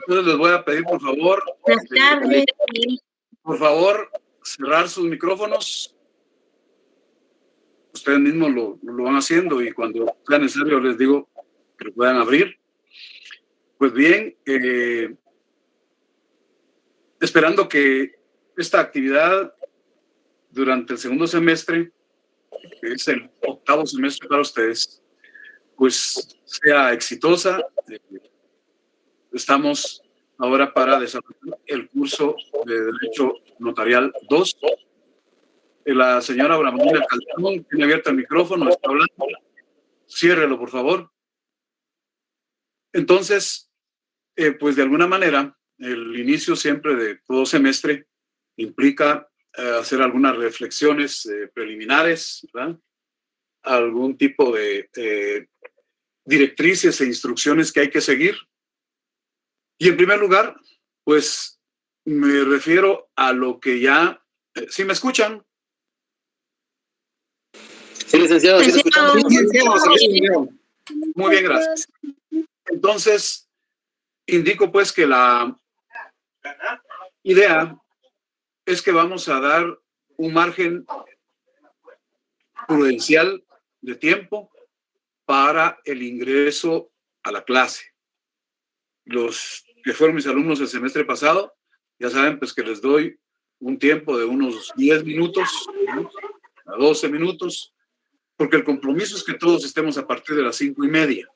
Entonces les voy a pedir, por favor, cerrar sus micrófonos. Ustedes mismos lo van haciendo y cuando sea necesario les digo que lo puedan abrir. Pues bien, esperando que esta actividad durante el segundo semestre, que es el octavo semestre para ustedes, pues sea exitosa. Estamos ahora para desarrollar el curso de Derecho Notarial 2. La señora Bramina Calderón tiene abierto el micrófono, está hablando. Ciérrelo, por favor. Entonces, pues de alguna manera, el inicio siempre de todo semestre implica hacer algunas reflexiones preliminares, ¿verdad? Algún tipo de directrices e instrucciones que hay que seguir. Y en primer lugar, pues me refiero a lo que ya... ¿Sí me escuchan? Sí, licenciado. Sí, muy bien, gracias. Entonces, indico pues que la idea es que vamos a dar un margen prudencial de tiempo para el ingreso a la clase. Los que fueron mis alumnos el semestre pasado, ya saben pues que les doy un tiempo de unos 10 minutos, ¿no? A 12 minutos, porque el compromiso es que todos estemos a partir de las 5:30.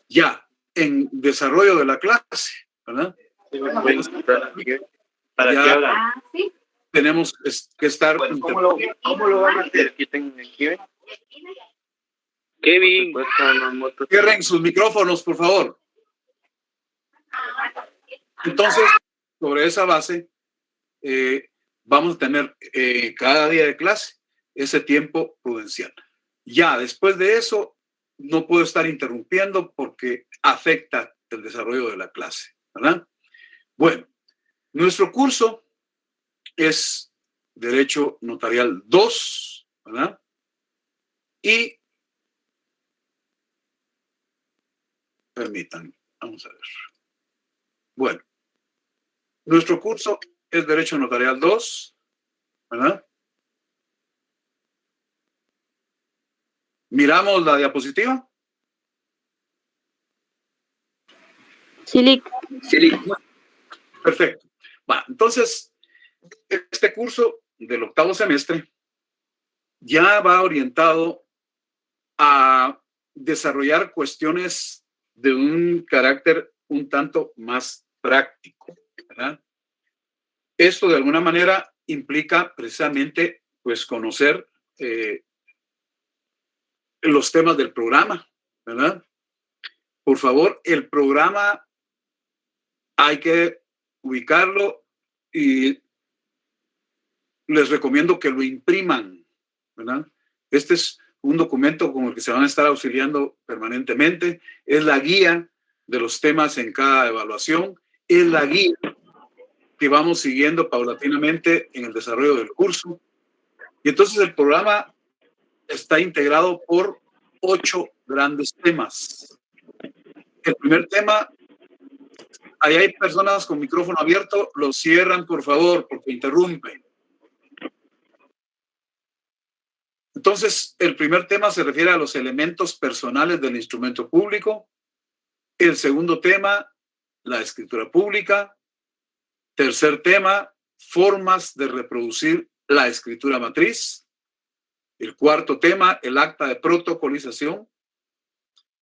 Ya, en desarrollo de la clase, ¿verdad? ¿Para ya qué hablan? tenemos que estar... ¿Cómo lo van a hacer? Quiten aquí. Kevin. Cierren sus micrófonos, por favor. Entonces, sobre esa base, vamos a tener cada día de clase ese tiempo prudencial. Ya, después de eso, no puedo estar interrumpiendo porque afecta el desarrollo de la clase, ¿verdad? Bueno, nuestro curso es Derecho Notarial 2, ¿verdad? Y permítanme, vamos a ver. Bueno, nuestro curso es Derecho Notarial 2, ¿verdad? ¿Miramos la diapositiva? Sí. Perfecto. Va, entonces, este curso del octavo semestre ya va orientado a desarrollar cuestiones de un carácter un tanto más práctico, ¿verdad? Esto de alguna manera implica precisamente pues conocer los temas del programa, ¿verdad? Por favor, el programa hay que ubicarlo y les recomiendo que lo impriman, ¿verdad? Este es un documento con el que se van a estar auxiliando permanentemente. Es la guía de los temas en cada evaluación. Es la guía que vamos siguiendo paulatinamente en el desarrollo del curso. Y entonces el programa está integrado por 8 grandes temas. El primer tema, ahí hay personas con micrófono abierto, lo cierran por favor porque interrumpen. Entonces, el primer tema se refiere a los elementos personales del instrumento público. El segundo tema, la escritura pública. Tercer tema, formas de reproducir la escritura matriz. El cuarto tema, el acta de protocolización.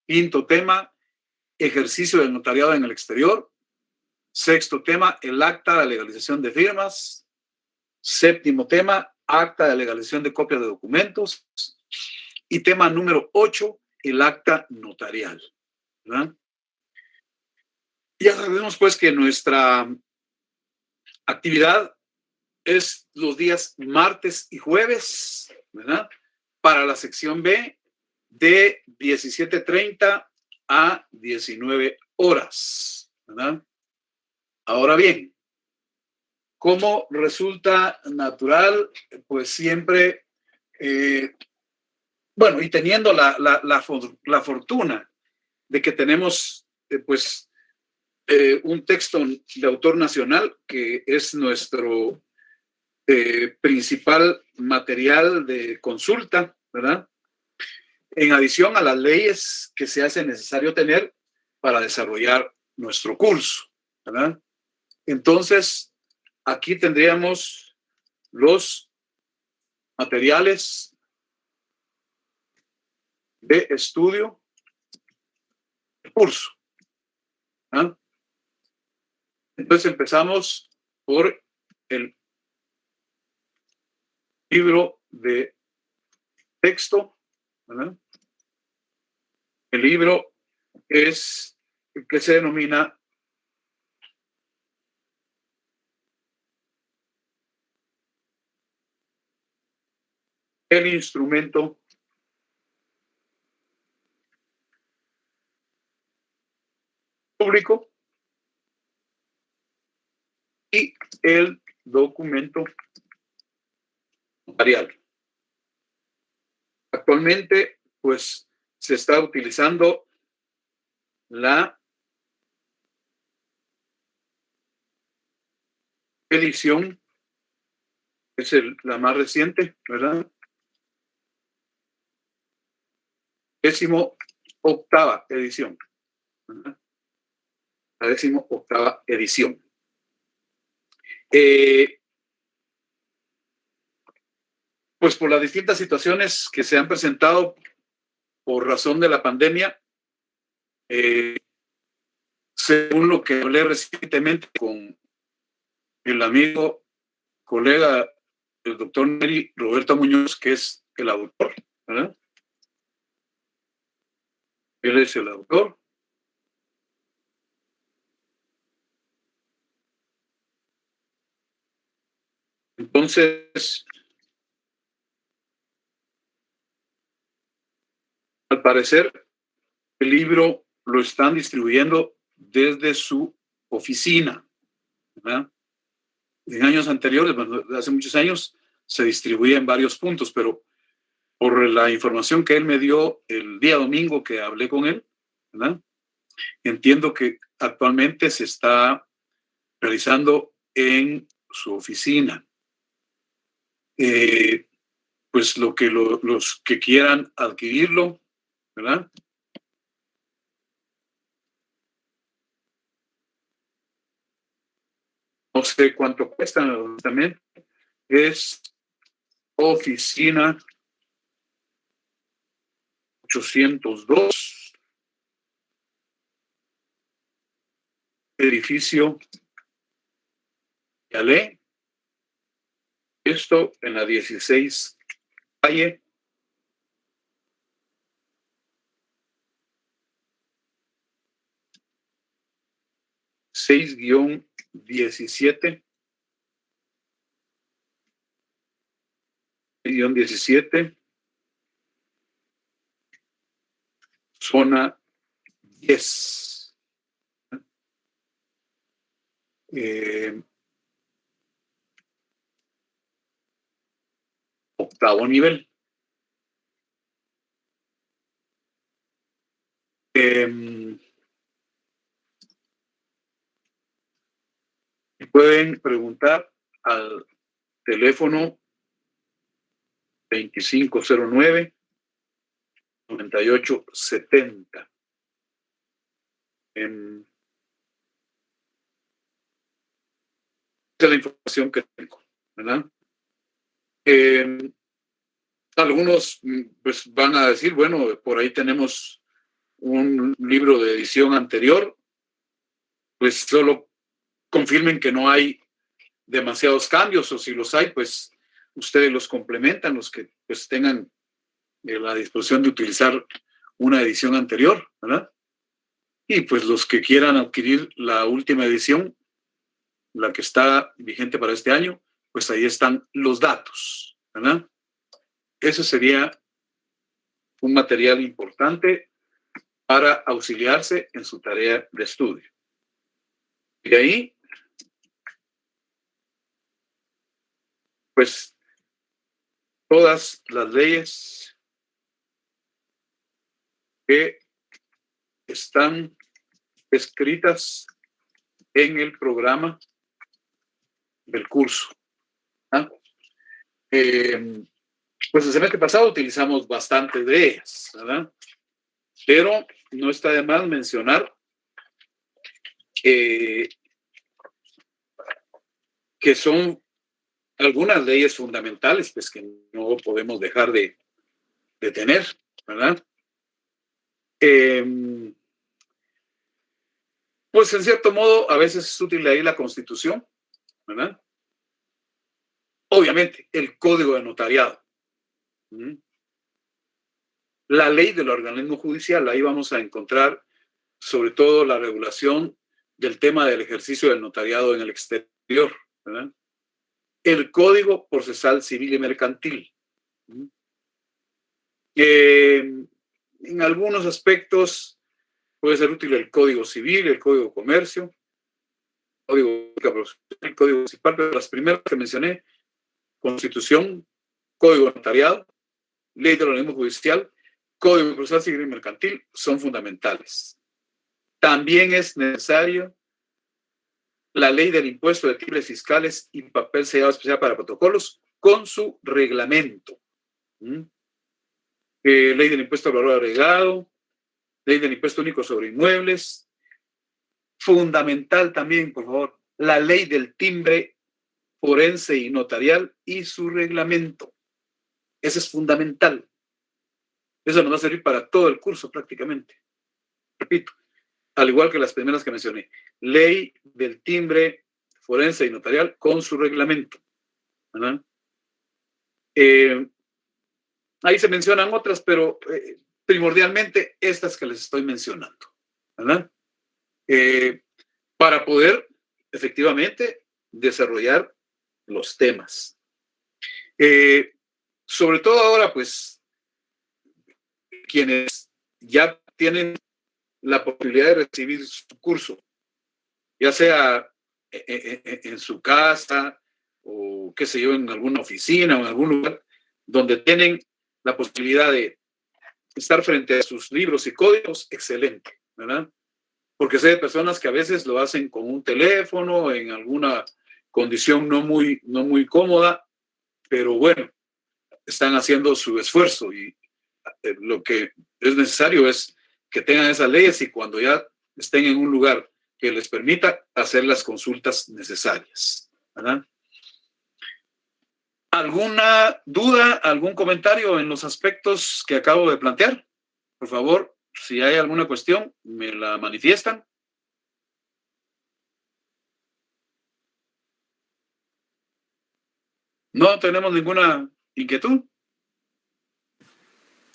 Quinto tema, ejercicio del notariado en el exterior. Sexto tema, el acta de legalización de firmas. Séptimo tema, acta de legalización de copias de documentos. Y tema número 8, el acta notarial, ¿verdad? Ya sabemos pues que nuestra actividad es los días martes y jueves, ¿verdad? Para la sección B de 17:30 a 19 horas, ¿verdad? Ahora bien, ¿cómo resulta natural? Pues siempre, bueno, y teniendo la fortuna de que tenemos un texto de autor nacional que es nuestro principal material de consulta, ¿verdad? En adición a las leyes que se hace necesario tener para desarrollar nuestro curso, ¿verdad? Entonces, aquí tendríamos los materiales de estudio del curso, ¿verdad? Entonces empezamos por el libro de texto, ¿verdad? El libro es el que se denomina el instrumento público y el documento notarial. Actualmente, pues, se está utilizando la edición, es la más reciente, ¿verdad? 18ª edición, ¿verdad? La 18ª edición. Pues por las distintas situaciones que se han presentado por razón de la pandemia, según lo que hablé recientemente con el amigo, colega, el doctor Neri Roberto Muñoz, que es el autor, ¿verdad? Él es el autor. Entonces, al parecer, el libro lo están distribuyendo desde su oficina, ¿verdad? En años anteriores, hace muchos años, se distribuía en varios puntos, pero por la información que él me dio el día domingo que hablé con él, ¿verdad? Entiendo que actualmente se está realizando en su oficina. Pues los que quieran adquirirlo, ¿verdad? No sé cuánto cuesta también. Es oficina 802, edificio Yalé. Esto en la 16 calle. -17. 17. Zona 10. Octavo nivel. Pueden preguntar al teléfono 2509-9870. Esa es la información que tengo, ¿verdad? Algunos pues van a decir, bueno, por ahí tenemos un libro de edición anterior, pues solo confirmen que no hay demasiados cambios, o si los hay, pues ustedes los complementan, los que pues tengan la disposición de utilizar una edición anterior, ¿verdad? Y pues los que quieran adquirir la última edición, la que está vigente para este año, pues ahí están los datos, ¿verdad? Eso sería un material importante para auxiliarse en su tarea de estudio. Y ahí, pues, todas las leyes que están escritas en el programa del curso. ¿Ah? Pues el semestre pasado utilizamos bastante de ellas, ¿verdad? Pero no está de más mencionar que son algunas leyes fundamentales pues, que no podemos dejar de tener, ¿verdad? Pues en cierto modo a veces es útil ahí la Constitución, ¿verdad? Obviamente, el Código de Notariado. La ley del organismo judicial, ahí vamos a encontrar sobre todo la regulación del tema del ejercicio del notariado en el exterior, ¿verdad? El Código Procesal Civil y Mercantil. En algunos aspectos puede ser útil el Código Civil, el Código de Comercio, el Código Municipal, pero las primeras que mencioné, Constitución, Código de Notariado, Ley del Organismo Judicial, Código Procesal Civil y Mercantil, son fundamentales. También es necesario la Ley del Impuesto de Timbres Fiscales y Papel Sellado Especial para Protocolos con su reglamento. Ley del Impuesto al Valor Agregado, Ley del Impuesto Único sobre Inmuebles. Fundamental también, por favor, la Ley del Timbre Forense y Notarial y su reglamento. Ese es fundamental. Eso nos va a servir para todo el curso prácticamente. Repito, al igual que las primeras que mencioné. Ley del Timbre Forense y Notarial con su reglamento. ¿Verdad? Ahí se mencionan otras, pero primordialmente estas que les estoy mencionando. ¿Verdad? Para poder efectivamente desarrollar los temas. Sobre todo ahora, pues, quienes ya tienen la posibilidad de recibir su curso, ya sea en su casa o qué sé yo, en alguna oficina o en algún lugar donde tienen la posibilidad de estar frente a sus libros y códigos, excelente, ¿verdad? Porque sé de personas que a veces lo hacen con un teléfono, en alguna condición no muy cómoda, pero bueno, están haciendo su esfuerzo y lo que es necesario es que tengan esas leyes y cuando ya estén en un lugar que les permita hacer las consultas necesarias, ¿verdad? ¿Alguna duda, algún comentario en los aspectos que acabo de plantear? Por favor, si hay alguna cuestión, me la manifiestan. ¿No tenemos ninguna inquietud?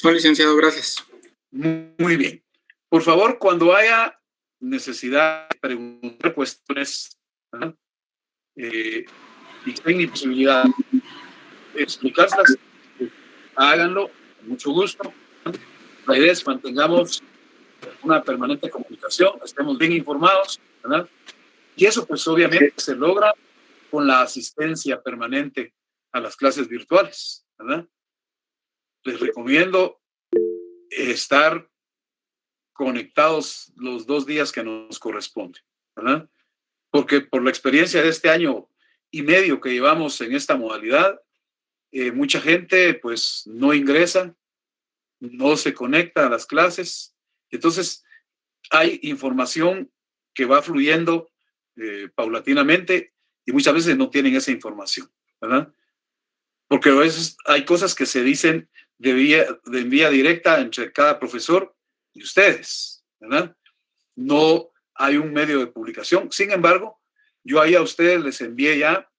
No, licenciado, gracias. Muy bien. Por favor, cuando haya necesidad de preguntar cuestiones y tengan posibilidad de explicarlas, háganlo con mucho gusto. La idea es que mantengamos una permanente comunicación, estemos bien informados, ¿verdad? Y eso pues obviamente se logra con la asistencia permanente a las clases virtuales, ¿verdad? Les recomiendo estar conectados los 2 días que nos corresponden, ¿verdad? Porque por la experiencia de este año y medio que llevamos en esta modalidad, mucha gente pues no ingresa, no se conecta a las clases, entonces hay información que va fluyendo paulatinamente y muchas veces no tienen esa información, ¿verdad? Porque a veces hay cosas que se dicen de vía directa entre cada profesor y ustedes, ¿verdad? No hay un medio de publicación. Sin embargo, yo ahí a ustedes les envié ya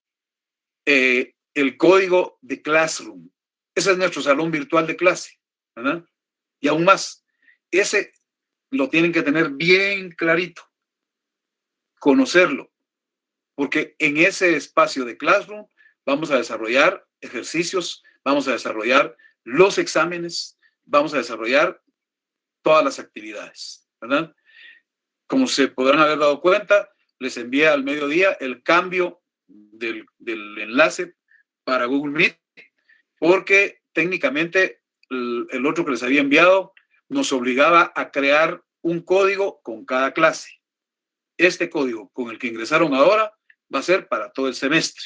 el código de Classroom. Ese es nuestro salón virtual de clase, ¿verdad? Y aún más, ese lo tienen que tener bien clarito, conocerlo, porque en ese espacio de Classroom vamos a desarrollar ejercicios, vamos a desarrollar los exámenes, vamos a desarrollar todas las actividades, ¿verdad? Como se podrán haber dado cuenta, les envié al mediodía el cambio del enlace para Google Meet, porque técnicamente el otro que les había enviado nos obligaba a crear un código con cada clase. Este código con el que ingresaron ahora va a ser para todo el semestre,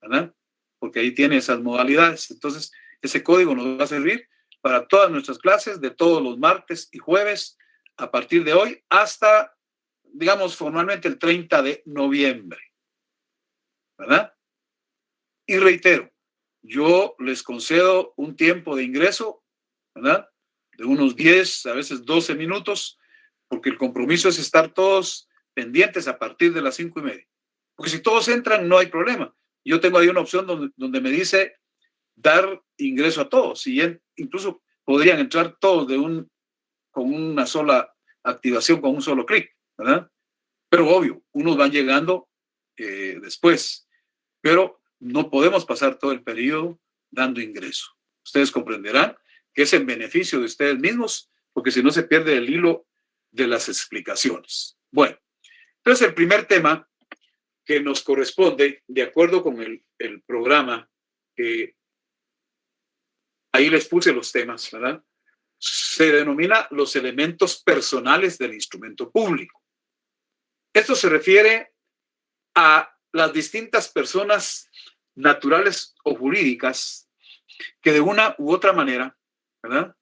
¿verdad? Porque ahí tiene esas modalidades. Entonces, ese código nos va a servir para todas nuestras clases de todos los martes y jueves a partir de hoy hasta, digamos, formalmente el 30 de noviembre, ¿verdad? Y reitero, yo les concedo un tiempo de ingreso, ¿verdad? De unos 10, a veces 12 minutos, porque el compromiso es estar todos pendientes a partir de las 5:30. Porque si todos entran, no hay problema. Yo tengo ahí una opción donde me dice dar ingreso a todos. Y incluso podrían entrar todos con una sola activación, con un solo clic, ¿verdad? Pero obvio, unos van llegando después. Pero no podemos pasar todo el periodo dando ingreso. Ustedes comprenderán que es en beneficio de ustedes mismos, porque si no se pierde el hilo de las explicaciones. Bueno, entonces el primer tema que nos corresponde, de acuerdo con el programa, ahí les puse los temas, ¿verdad? Se denomina los elementos personales del instrumento público. Esto se refiere a las distintas personas naturales o jurídicas que de una u otra manera, ¿verdad?,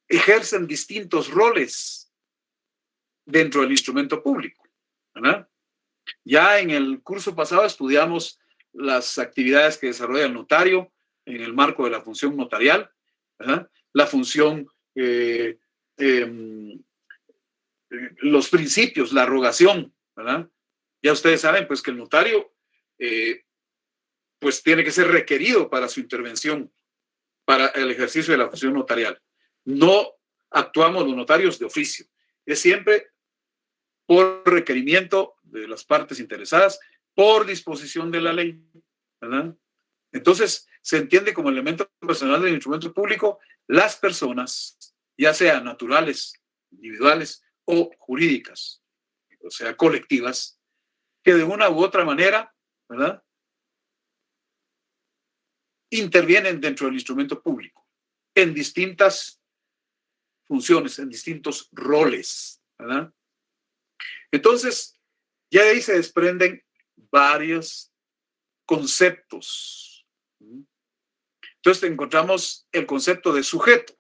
ejercen distintos roles dentro del instrumento público, ¿verdad? Ya en el curso pasado estudiamos las actividades que desarrolla el notario en el marco de la función notarial, ¿verdad? La función, los principios, la rogación, ¿verdad? Ya ustedes saben pues que el notario pues tiene que ser requerido para su intervención, para el ejercicio de la función notarial. No actuamos los notarios de oficio, es siempre por requerimiento de las partes interesadas, por disposición de la ley, ¿verdad? Entonces, se entiende como elemento personal del instrumento público las personas, ya sean naturales, individuales o jurídicas, o sea, colectivas, que de una u otra manera, ¿verdad?, intervienen dentro del instrumento público en distintas funciones, en distintos roles, ¿verdad? Entonces, ya de ahí se desprenden varios conceptos. Entonces encontramos el concepto de sujeto,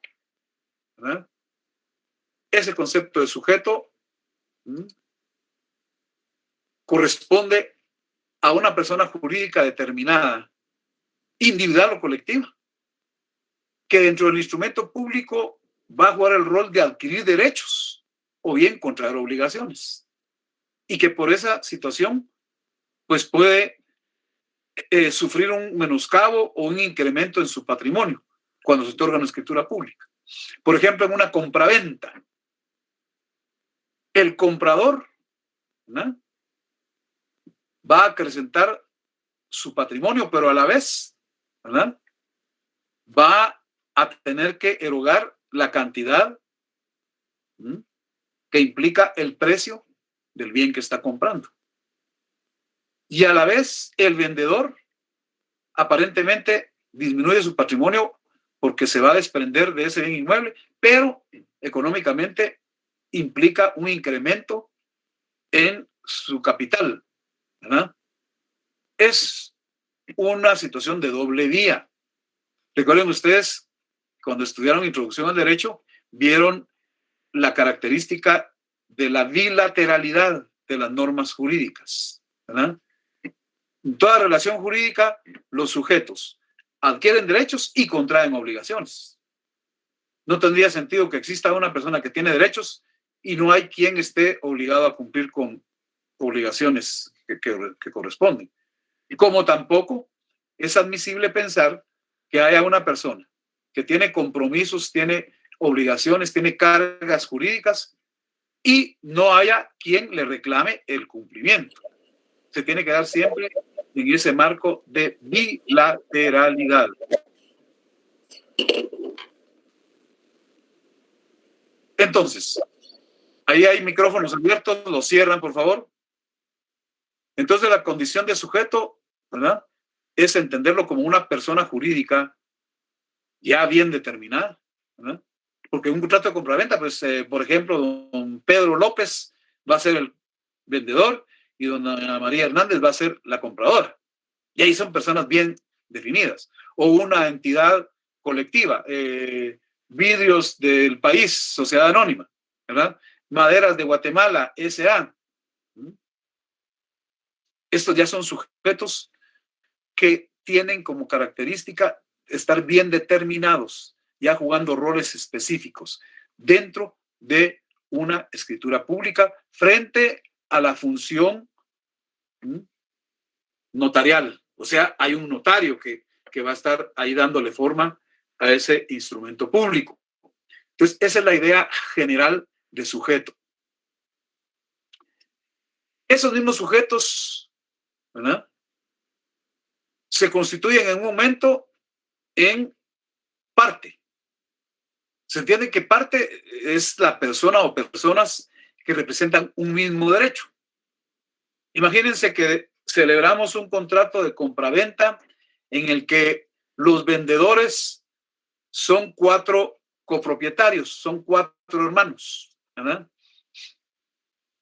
¿verdad? Ese concepto de sujeto corresponde a una persona jurídica determinada, individual o colectiva, que dentro del instrumento público va a jugar el rol de adquirir derechos o bien contraer obligaciones, y que por esa situación pues puede sufrir un menoscabo o un incremento en su patrimonio cuando se otorga una escritura pública. Por ejemplo, en una compraventa, el comprador, ¿no?, va a acrecentar su patrimonio, pero a la vez, ¿verdad?, va a tener que erogar la cantidad que implica el precio del bien que está comprando. Y a la vez el vendedor aparentemente disminuye su patrimonio porque se va a desprender de ese bien inmueble, pero económicamente implica un incremento en su capital, ¿verdad? Es una situación de doble vía. Recuerden ustedes, cuando estudiaron Introducción al Derecho, vieron la característica de la bilateralidad de las normas jurídicas, ¿verdad? En toda relación jurídica, los sujetos adquieren derechos y contraen obligaciones. No tendría sentido que exista una persona que tiene derechos y no hay quien esté obligado a cumplir con obligaciones que corresponden. Y como tampoco es admisible pensar que haya una persona que tiene compromisos, tiene obligaciones, tiene cargas jurídicas y no haya quien le reclame el cumplimiento. Se tiene que dar siempre en ese marco de bilateralidad. Entonces, ahí hay micrófonos abiertos, los cierran, por favor. Entonces, la condición de sujeto, ¿verdad?, es entenderlo como una persona jurídica ya bien determinada, ¿verdad?, Porque un contrato de compraventa, pues, por ejemplo, don Pedro López va a ser el vendedor y dona María Hernández va a ser la compradora. Y ahí son personas bien definidas. O una entidad colectiva, Vidrios del País, Sociedad Anónima, ¿verdad? Maderas de Guatemala, S.A. Estos ya son sujetos que tienen como característica estar bien determinados, ya jugando roles específicos dentro de una escritura pública frente a la función notarial. O sea, hay un notario que va a estar ahí dándole forma a ese instrumento público. Entonces, esa es la idea general de sujeto. Esos mismos sujetos, ¿verdad?, se constituyen en un momento en parte. Se entiende que parte es la persona o personas que representan un mismo derecho. Imagínense que celebramos un contrato de compraventa en el que los vendedores son 4 copropietarios, son 4 hermanos, ¿verdad?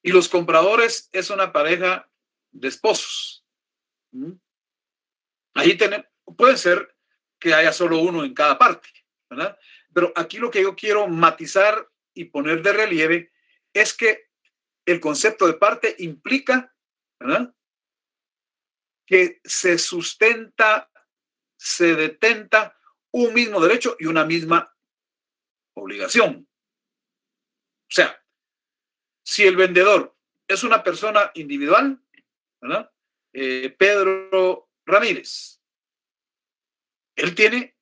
Y los compradores es una pareja de esposos. Ahí puede ser que haya solo uno en cada parte, ¿verdad? Pero aquí lo que yo quiero matizar y poner de relieve es que el concepto de parte implica, ¿verdad?, que se sustenta, se detenta un mismo derecho y una misma obligación. O sea, si el vendedor es una persona individual, ¿verdad?, Pedro Ramírez, él tiene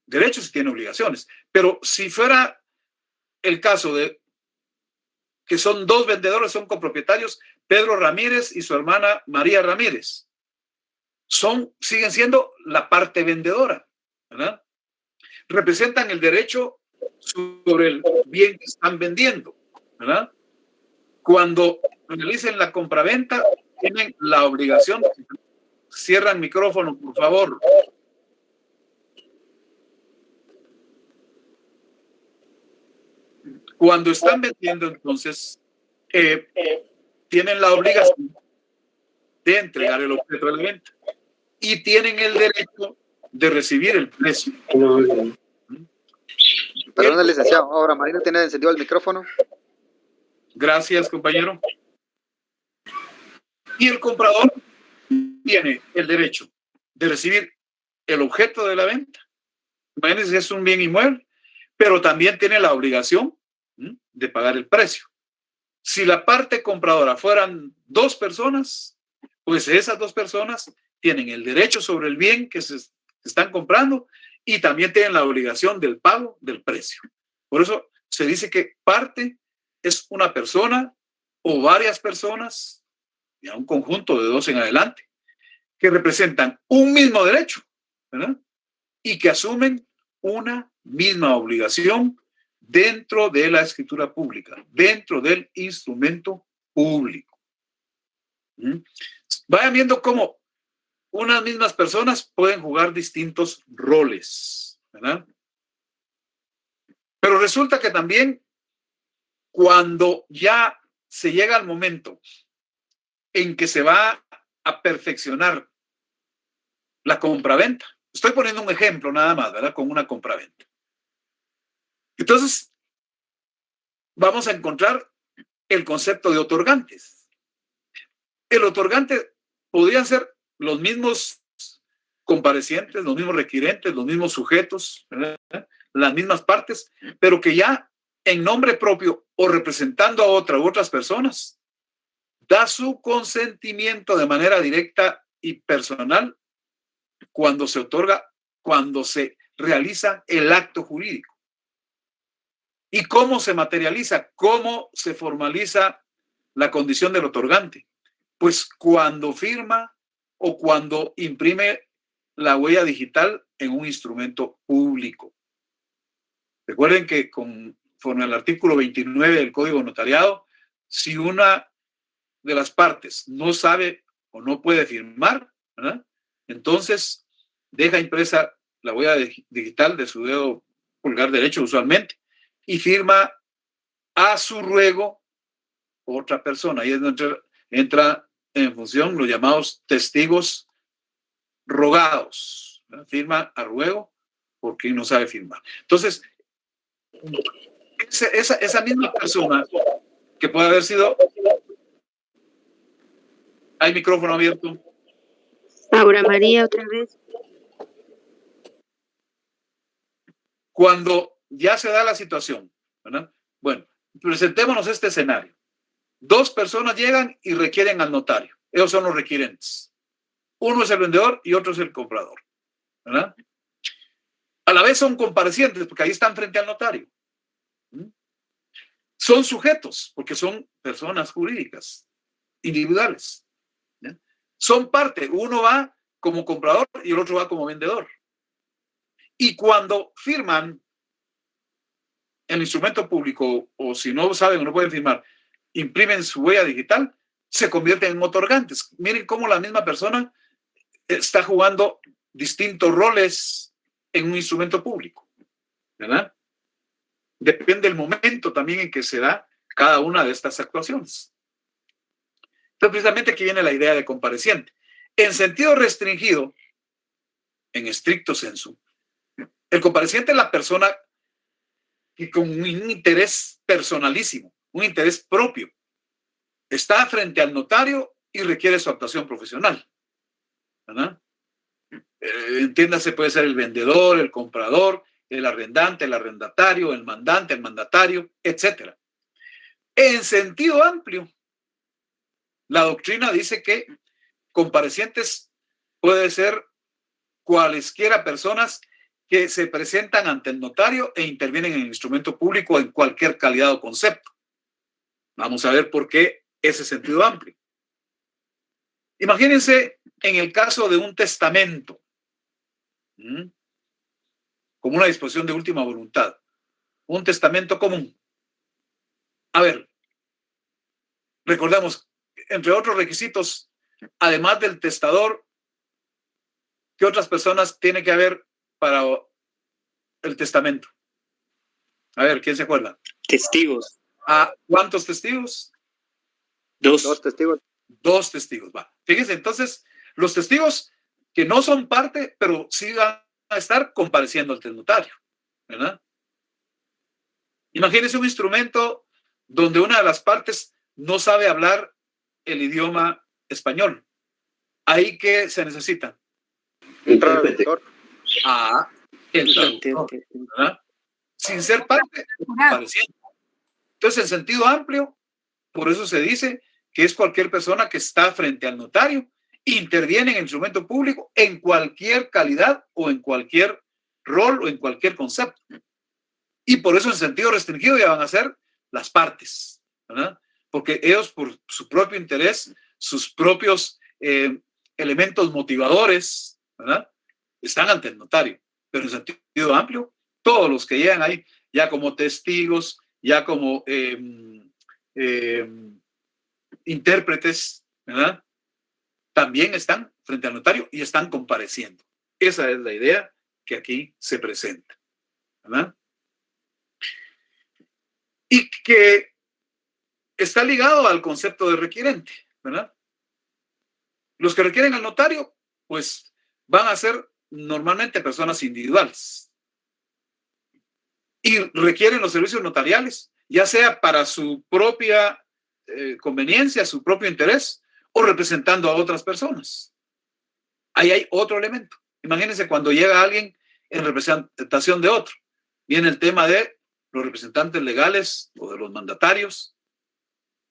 derechos y tiene obligaciones. Pero si fuera el caso de que son 2 vendedores, son copropietarios, Pedro Ramírez y su hermana María Ramírez, siguen siendo la parte vendedora, ¿verdad? Representan el derecho sobre el bien que están vendiendo, ¿verdad? Cuando realicen la compraventa, tienen la obligación. Cierra el micrófono, por favor. Cuando están vendiendo, entonces, tienen la obligación de entregar el objeto de la venta y tienen el derecho de recibir el precio. Perdón, licenciado. Ahora, Marina tiene encendido el micrófono. Gracias, compañero. Y el comprador tiene el derecho de recibir el objeto de la venta. Imagínense, es un bien inmueble, pero también tiene la obligación de pagar el precio. Si la parte compradora fueran 2 personas, pues esas 2 personas tienen el derecho sobre el bien que se están comprando y también tienen la obligación del pago del precio. Por eso se dice que parte es una persona o varias personas, ya un conjunto de 2 en adelante, que representan un mismo derecho, ¿verdad?, y que asumen una misma obligación dentro de la escritura pública, dentro del instrumento público. Vayan viendo cómo unas mismas personas pueden jugar distintos roles, ¿verdad? Pero resulta que también cuando ya se llega al momento en que se va a perfeccionar la compraventa, estoy poniendo un ejemplo nada más, ¿verdad?, con una compraventa. Entonces, vamos a encontrar el concepto de otorgantes. El otorgante podrían ser los mismos comparecientes, los mismos requirentes, los mismos sujetos, ¿verdad?, las mismas partes, pero que ya en nombre propio o representando a otra u otras personas, da su consentimiento de manera directa y personal cuando se otorga, cuando se realiza el acto jurídico. ¿Y cómo se materializa? ¿Cómo se formaliza la condición del otorgante? Pues cuando firma o cuando imprime la huella digital en un instrumento público. Recuerden que conforme al artículo 29 del Código Notariado, si una de las partes no sabe o no puede firmar, ¿verdad?, entonces deja impresa la huella digital de su dedo pulgar derecho usualmente y firma a su ruego otra persona. Ahí es donde entra en función los llamados testigos rogados. Firma a ruego por quien no sabe firmar. Entonces, esa misma persona que puede haber sido... Hay micrófono abierto. Aura María, otra vez. Cuando ya se da la situación, ¿verdad? Bueno, presentémonos este escenario. 2 personas llegan y requieren al notario. Ellos son los requirentes. Uno es el vendedor y otro es el comprador, ¿verdad? A la vez son comparecientes porque ahí están frente al notario. Son sujetos porque son personas jurídicas, individuales. ¿Ya? Son parte. Uno va como comprador y el otro va como vendedor. Y cuando firman el instrumento público, o si no saben o no pueden firmar, imprimen su huella digital, se convierten en otorgantes. Miren cómo la misma persona está jugando distintos roles en un instrumento público, ¿verdad? Depende del momento también en que se da cada una de estas actuaciones. Entonces, precisamente aquí viene la idea de compareciente. En sentido restringido, en estricto sensu, el compareciente es la persona que con un interés personalísimo, un interés propio, está frente al notario y requiere su actuación profesional, ¿verdad? Entiéndase, puede ser el vendedor, el comprador, el arrendante, el arrendatario, el mandante, el mandatario, etc. En sentido amplio, la doctrina dice que comparecientes puede ser cualesquiera personas que se presentan ante el notario e intervienen en el instrumento público en cualquier calidad o concepto. Vamos a ver por qué ese sentido amplio. Imagínense en el caso de un testamento, como una disposición de última voluntad, un testamento común. A ver, recordemos, entre otros requisitos, además del testador, ¿qué otras personas tiene que haber para el testamento? A ver, ¿quién se acuerda? Testigos. ¿Cuántos testigos? 2. 2 testigos. 2 testigos, va. Fíjense, entonces, los testigos que no son parte, pero sí van a estar compareciendo ante el notario, ¿verdad? Imagínense un instrumento donde una de las partes no sabe hablar el idioma español. ¿Ahí qué se necesita? El traductor. El traductor, ¿verdad? Sin ser parte, compareciendo. Entonces, en sentido amplio, por eso se dice que es cualquier persona que está frente al notario, interviene en el instrumento público en cualquier calidad o en cualquier rol o en cualquier concepto. Y por eso en sentido restringido ya van a ser las partes, ¿verdad? Porque ellos por su propio interés, sus propios elementos motivadores, ¿verdad? Están ante el notario. Pero en sentido amplio, todos los que llegan ahí ya como testigos, ya como intérpretes, ¿verdad? También están frente al notario y están compareciendo. Esa es la idea que aquí se presenta, ¿verdad? Y que está ligado al concepto de requirente, ¿verdad? Los que requieren al notario, pues van a ser normalmente personas individuales y requieren los servicios notariales, ya sea para su propia conveniencia, su propio interés o representando a otras personas. Ahí hay otro elemento. Imagínense cuando llega alguien en representación de otro. Viene el tema de los representantes legales o de los mandatarios.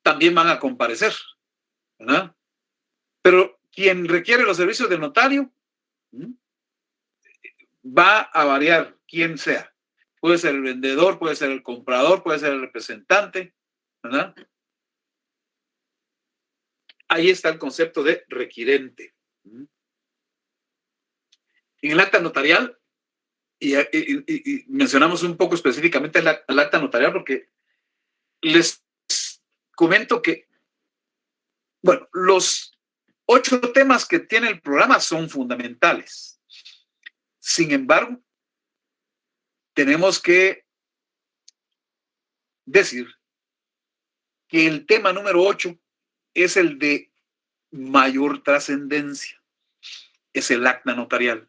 También van a comparecer, ¿verdad? Pero quien requiere los servicios del notario va a variar quien sea. Puede ser el vendedor, puede ser el comprador, puede ser el representante, ¿verdad? Ahí está el concepto de requirente. En el acta notarial, y mencionamos un poco específicamente el acta notarial porque les comento que, bueno, los 8 temas que tiene el programa son fundamentales. Sin embargo, tenemos que decir que el tema número 8 es el de mayor trascendencia, es el acta notarial.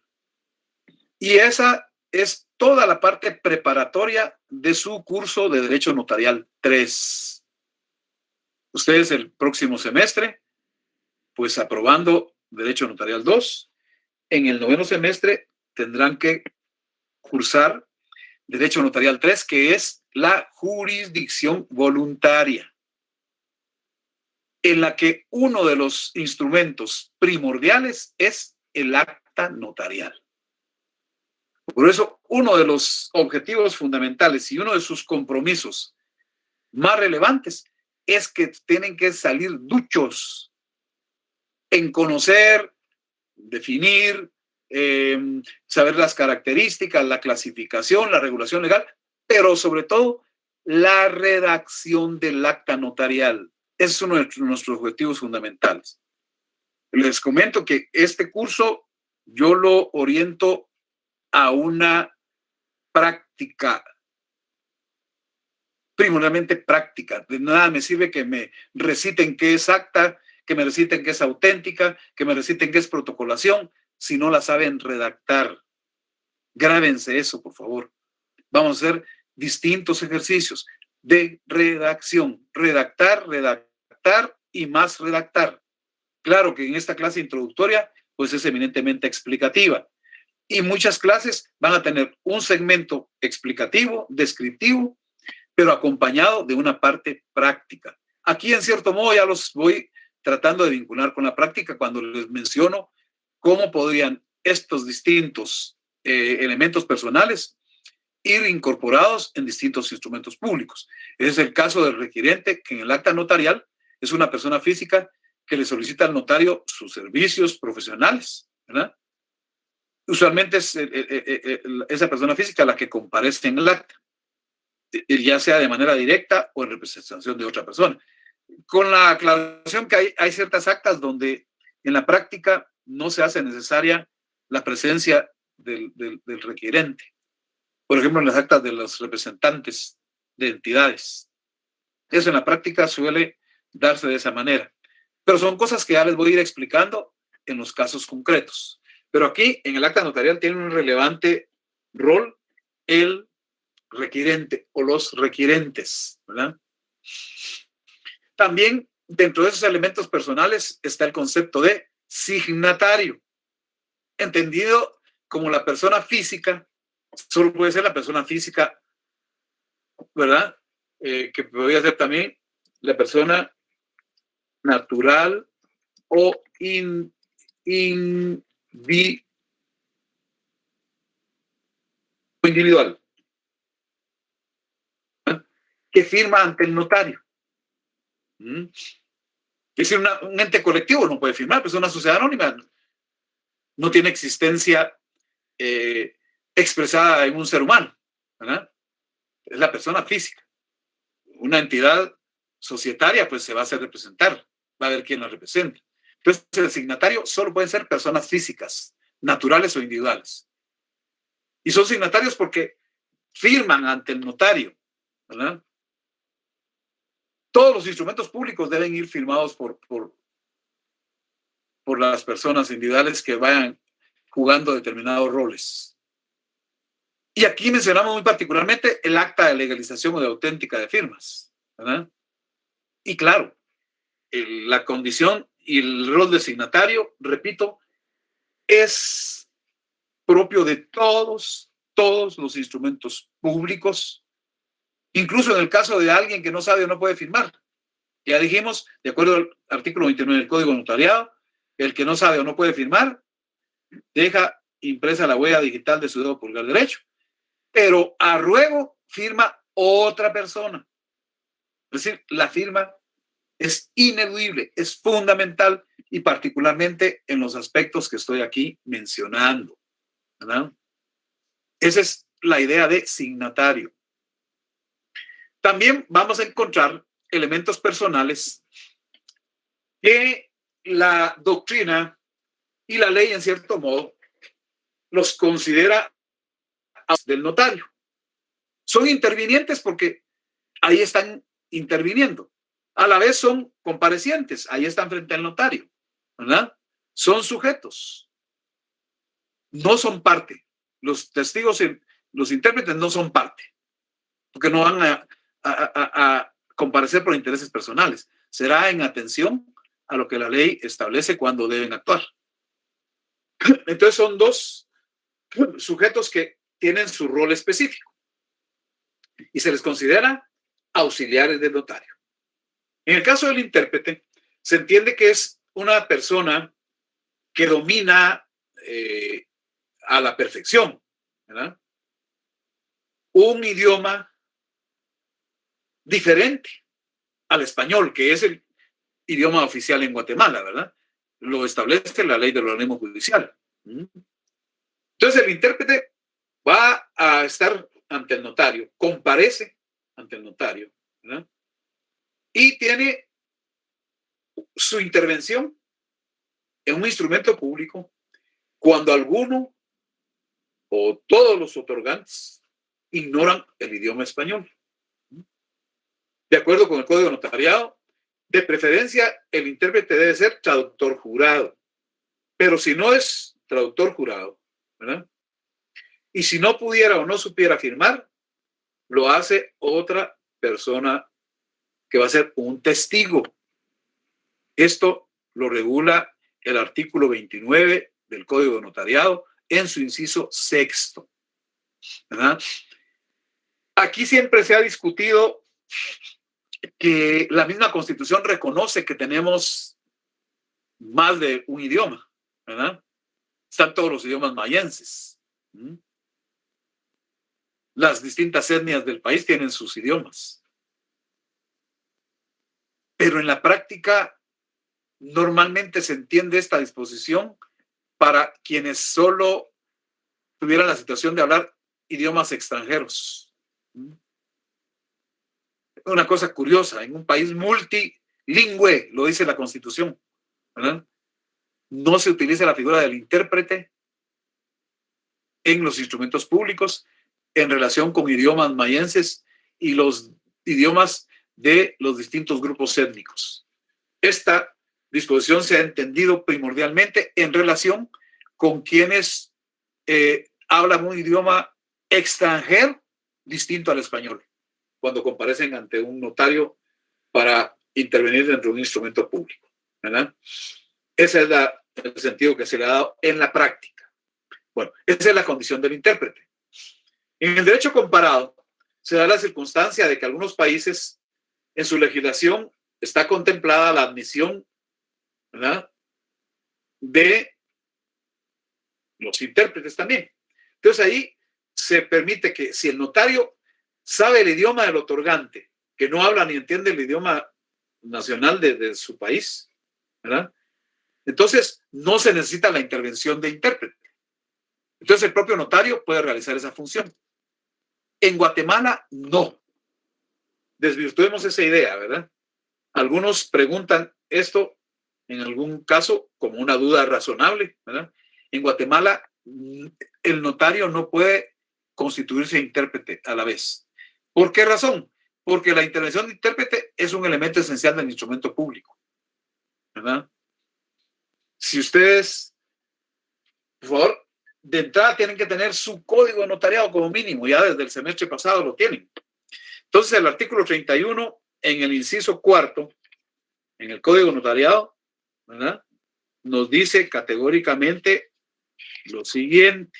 Y esa es toda la parte preparatoria de su curso de Derecho Notarial 3. Ustedes el próximo semestre, pues aprobando Derecho Notarial 2, en el 9º semestre tendrán que cursar Derecho Notarial 3, que es la jurisdicción voluntaria, en la que uno de los instrumentos primordiales es el acta notarial. Por eso, uno de los objetivos fundamentales y uno de sus compromisos más relevantes es que tienen que salir duchos en conocer, definir, saber las características, la clasificación, la regulación legal, pero sobre todo la redacción del acta notarial. Ese es uno de nuestros objetivos fundamentales. Les comento que este curso yo lo oriento a una práctica, primordialmente práctica. De nada me sirve que me reciten qué es acta, que me reciten qué es auténtica, que me reciten qué es protocolación, si no la saben redactar. Grábense eso, por favor. Vamos a hacer distintos ejercicios de redacción. Redactar, redactar y más redactar. Claro que en esta clase introductoria, pues es eminentemente explicativa. Y muchas clases van a tener un segmento explicativo, descriptivo, pero acompañado de una parte práctica. Aquí, en cierto modo, ya los voy tratando de vincular con la práctica cuando les menciono cómo podrían estos distintos elementos personales ir incorporados en distintos instrumentos públicos. Ese es el caso del requirente, que en el acta notarial es una persona física que le solicita al notario sus servicios profesionales, ¿verdad? Usualmente es esa persona física la que comparece en el acta, ya sea de manera directa o en representación de otra persona. Con la aclaración que hay ciertas actas donde en la práctica no se hace necesaria la presencia del requirente. Por ejemplo, en las actas de los representantes de entidades. Eso en la práctica suele darse de esa manera. Pero son cosas que ya les voy a ir explicando en los casos concretos. Pero aquí, en el acta notarial, tiene un relevante rol el requirente o los requirentes, ¿verdad? También, dentro de esos elementos personales, está el concepto de signatario, entendido como la persona física. Solo puede ser la persona física, ¿verdad? Que podría ser también la persona natural o individual, ¿verdad? Que firma ante el notario. Es decir, un ente colectivo no puede firmar, pues una sociedad anónima no tiene existencia expresada en un ser humano, ¿verdad? Es la persona física. Una entidad societaria, pues se va a hacer representar, va a haber quien la represente. Entonces, el signatario solo pueden ser personas físicas, naturales o individuales. Y son signatarios porque firman ante el notario, ¿verdad? Todos los instrumentos públicos deben ir firmados por las personas individuales que vayan jugando determinados roles. Y aquí mencionamos muy particularmente el acta de legalización o de auténtica de firmas, ¿verdad? Y claro, la condición y el rol de signatario, repito, es propio de todos los instrumentos públicos, incluso en el caso de alguien que no sabe o no puede firmar. Ya dijimos, de acuerdo al artículo 29 del Código Notariado, el que no sabe o no puede firmar deja impresa la huella digital de su dedo pulgar derecho, pero a ruego firma otra persona. Es decir, la firma es ineludible, es fundamental y particularmente en los aspectos que estoy aquí mencionando, ¿verdad? Esa es la idea de signatario. También vamos a encontrar elementos personales que la doctrina y la ley, en cierto modo, los considera del notario. Son intervinientes porque ahí están interviniendo. A la vez son comparecientes, ahí están frente al notario, ¿verdad? Son sujetos, no son parte. Los testigos, los intérpretes no son parte, porque no van a comparecer por intereses personales. Será en atención a lo que la ley establece cuando deben actuar. Entonces son dos sujetos que tienen su rol específico y se les considera auxiliares del notario. En el caso del intérprete, se entiende que es una persona que domina a la perfección, ¿verdad?, un idioma diferente al español, que es el idioma oficial en Guatemala, ¿verdad? Lo establece la ley del organismo judicial. Entonces el intérprete va a estar ante el notario, comparece ante el notario, ¿verdad?, y tiene su intervención en un instrumento público cuando alguno o todos los otorgantes ignoran el idioma español. De acuerdo con el Código de Notariado, de preferencia el intérprete debe ser traductor jurado, pero si no es traductor jurado, ¿verdad?, y si no pudiera o no supiera firmar, lo hace otra persona que va a ser un testigo. Esto lo regula el artículo 29 del Código de Notariado en su inciso 6, ¿verdad? Aquí siempre se ha discutido que la misma Constitución reconoce que tenemos más de un idioma, ¿verdad? Están todos los idiomas mayenses. Las distintas etnias del país tienen sus idiomas. Pero en la práctica, normalmente se entiende esta disposición para quienes solo tuvieran la situación de hablar idiomas extranjeros. Una cosa curiosa, en un país multilingüe, lo dice la Constitución, ¿verdad?, no se utiliza la figura del intérprete en los instrumentos públicos en relación con idiomas mayenses y los idiomas de los distintos grupos étnicos. Esta disposición se ha entendido primordialmente en relación con quienes hablan un idioma extranjero distinto al español, cuando comparecen ante un notario para intervenir dentro de un instrumento público, ¿verdad? Ese es el sentido que se le ha dado en la práctica. Bueno, esa es la condición del intérprete. En el derecho comparado se da la circunstancia de que algunos países en su legislación está contemplada la admisión, ¿verdad?, de los intérpretes también. Entonces ahí se permite que si el notario sabe el idioma del otorgante, que no habla ni entiende el idioma nacional de su país, ¿verdad?, entonces no se necesita la intervención de intérprete. Entonces el propio notario puede realizar esa función. En Guatemala, no. Desvirtuemos esa idea, ¿verdad? Algunos preguntan esto en algún caso como una duda razonable, ¿verdad? En Guatemala, el notario no puede constituirse intérprete a la vez. ¿Por qué razón? Porque la intervención de intérprete es un elemento esencial del instrumento público, ¿verdad? Si ustedes, por favor, de entrada tienen que tener su código de notariado como mínimo, ya desde el semestre pasado lo tienen. Entonces el artículo 31 en el inciso 4 en el Código de Notariado, ¿verdad?, nos dice categóricamente lo siguiente.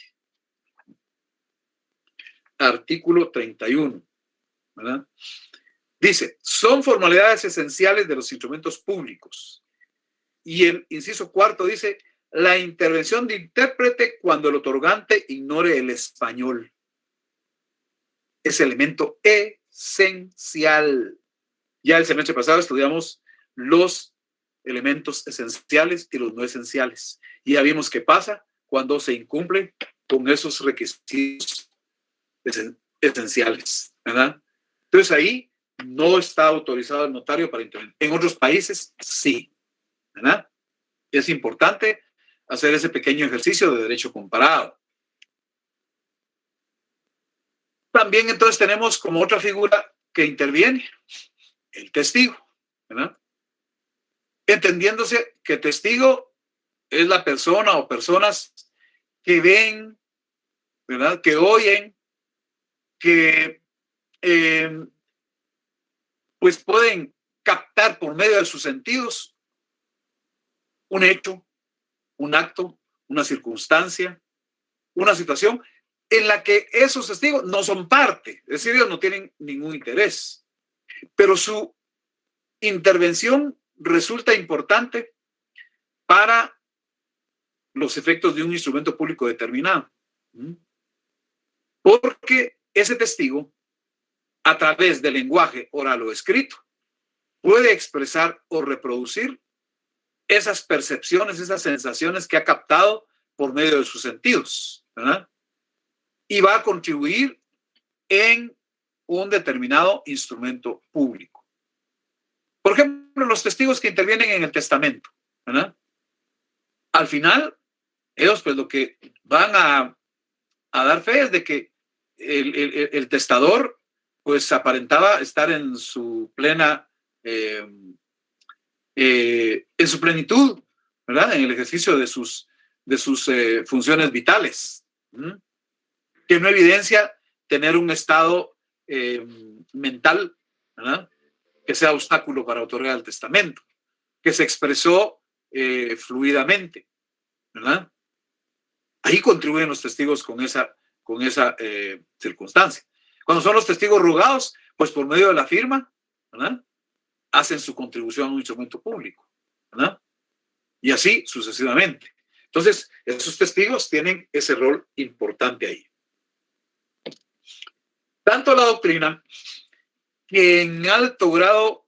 Artículo 31, ¿verdad? Dice, son formalidades esenciales de los instrumentos públicos. Y el inciso 4 dice, la intervención de intérprete cuando el otorgante ignore el español. Es elemento esencial. Ya el semestre pasado estudiamos los elementos esenciales y los no esenciales. Y ya vimos qué pasa cuando se incumple con esos requisitos esenciales, ¿verdad? Entonces ahí no está autorizado el notario para intervenir. En otros países sí, ¿verdad? Es importante hacer ese pequeño ejercicio de derecho comparado. También entonces tenemos como otra figura que interviene? El testigo, ¿verdad? Entendiéndose que testigo es la persona o personas que ven, ¿verdad? Que oyen, que pues pueden captar por medio de sus sentidos un hecho, un acto, una circunstancia, una situación en la que esos testigos no son parte, es decir, ellos no tienen ningún interés, pero su intervención resulta importante para los efectos de un instrumento público determinado. Porque ese testigo, a través del lenguaje oral o escrito, puede expresar o reproducir esas percepciones, esas sensaciones que ha captado por medio de sus sentidos, ¿verdad? Y va a contribuir en un determinado instrumento público. Por ejemplo, los testigos que intervienen en el testamento, ¿verdad? Al final, ellos pues lo que van a dar fe es de que el testador pues aparentaba estar en su plena, en su plenitud, ¿verdad? En el ejercicio de sus funciones vitales. Que no evidencia tener un estado mental, ¿verdad? Que sea obstáculo para otorgar el testamento, que se expresó fluidamente, ¿verdad? Ahí contribuyen los testigos con esa circunstancia. Cuando son los testigos rogados, pues por medio de la firma, ¿verdad? Hacen su contribución a un instrumento público, ¿verdad? Y así sucesivamente. Entonces, esos testigos tienen ese rol importante ahí. Tanto la doctrina que en alto grado,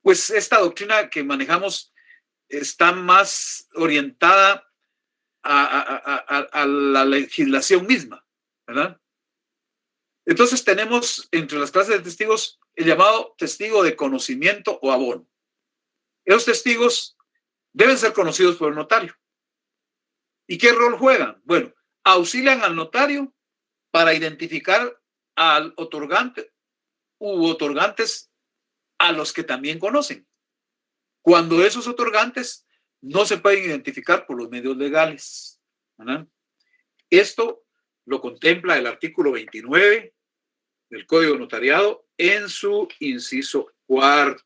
pues esta doctrina que manejamos está más orientada a la legislación misma, ¿verdad? Entonces tenemos entre las clases de testigos el llamado testigo de conocimiento o abono. Esos testigos deben ser conocidos por el notario. ¿Y qué rol juegan? Bueno, auxilian al notario para identificar al otorgante u otorgantes a los que también conocen. Cuando esos otorgantes no se pueden identificar por los medios legales, ¿verdad? Esto lo contempla el artículo 29 del Código Notariado en su inciso 4,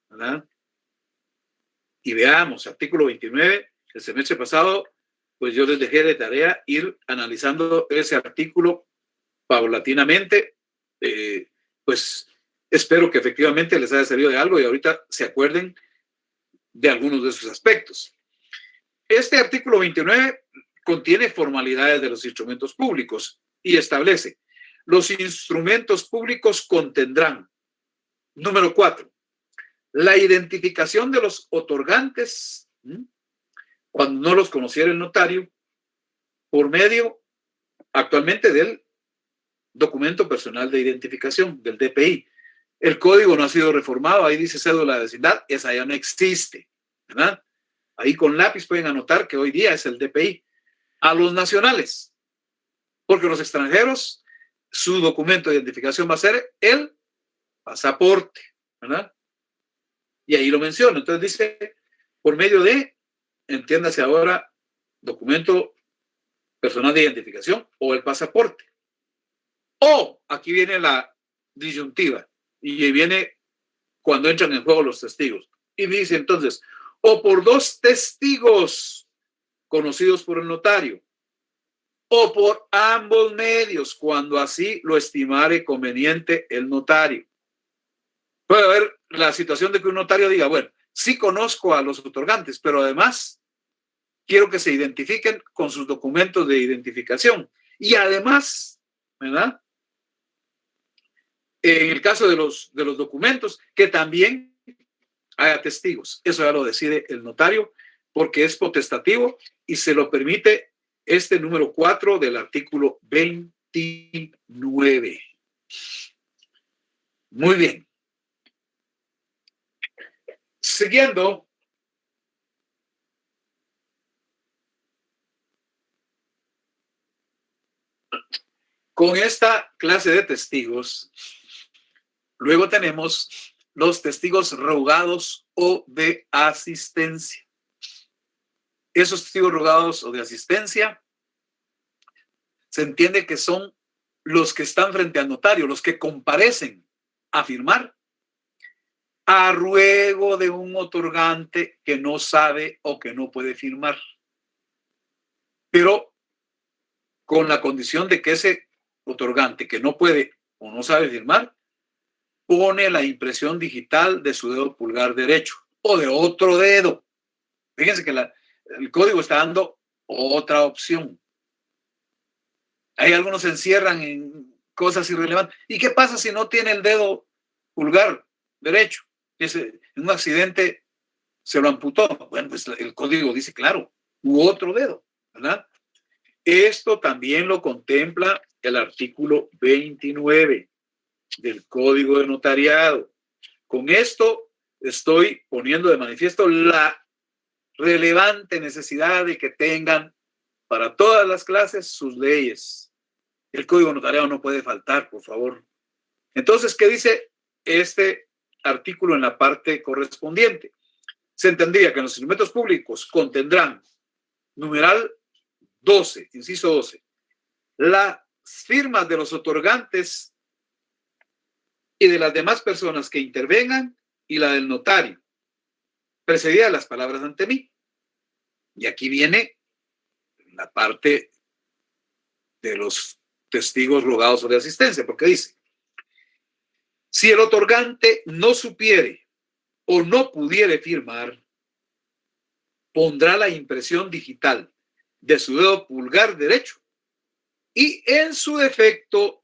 ¿verdad? Y veamos, artículo 29, el semestre pasado, pues yo les dejé de tarea ir analizando ese artículo paulatinamente, pues espero que efectivamente les haya servido de algo y ahorita se acuerden de algunos de sus aspectos. Este artículo 29 contiene formalidades de los instrumentos públicos y establece: los instrumentos públicos contendrán, número 4, la identificación de los otorgantes, cuando no los conociera el notario, por medio actualmente del documento personal de identificación, del DPI. El código no ha sido reformado, ahí dice cédula de vecindad, esa ya no existe, ¿verdad? Ahí con lápiz pueden anotar que hoy día es el DPI. A los nacionales, porque los extranjeros, su documento de identificación va a ser el pasaporte, ¿verdad? Y ahí lo menciono. Entonces dice, por medio de, entiéndase ahora, documento personal de identificación o el pasaporte. O, aquí viene la disyuntiva, y viene cuando entran en juego los testigos. Y dice entonces, o por 2 testigos conocidos por el notario, o por ambos medios, cuando así lo estimare conveniente el notario. Puede haber la situación de que un notario diga, bueno, sí conozco a los otorgantes, pero además quiero que se identifiquen con sus documentos de identificación. Y además, ¿verdad? En el caso de los documentos, que también haya testigos. Eso ya lo decide el notario porque es potestativo y se lo permite este número 4 del artículo 29. Muy bien. Siguiendo, Con esta clase de testigos, luego tenemos los testigos rogados o de asistencia. Esos testigos rogados o de asistencia se entiende que son los que están frente al notario, los que comparecen a firmar a ruego de un otorgante que no sabe o que no puede firmar, pero con la condición de que ese otorgante que no puede o no sabe firmar pone la impresión digital de su dedo pulgar derecho o de otro dedo. Fíjense que el código está dando otra opción. Hay algunos se encierran en cosas irrelevantes. ¿Y qué pasa si no tiene el dedo pulgar derecho? En un accidente se lo amputó. Bueno, pues el código dice claro, u otro dedo, ¿verdad? Esto también lo contempla el artículo 29 del Código de Notariado. Con esto estoy poniendo de manifiesto la relevante necesidad de que tengan para todas las clases sus leyes. El Código de Notariado no puede faltar, por favor. Entonces, ¿qué dice este artículo en la parte correspondiente? Se entendía que los instrumentos públicos contendrán, numeral 12, inciso 12, las firmas de los otorgantes y de las demás personas que intervengan y la del notario, precedida de las palabras ante mí. Y aquí viene la parte de los testigos rogados o de asistencia, porque dice, si el otorgante no supiere o no pudiere firmar, pondrá la impresión digital de su dedo pulgar derecho y en su defecto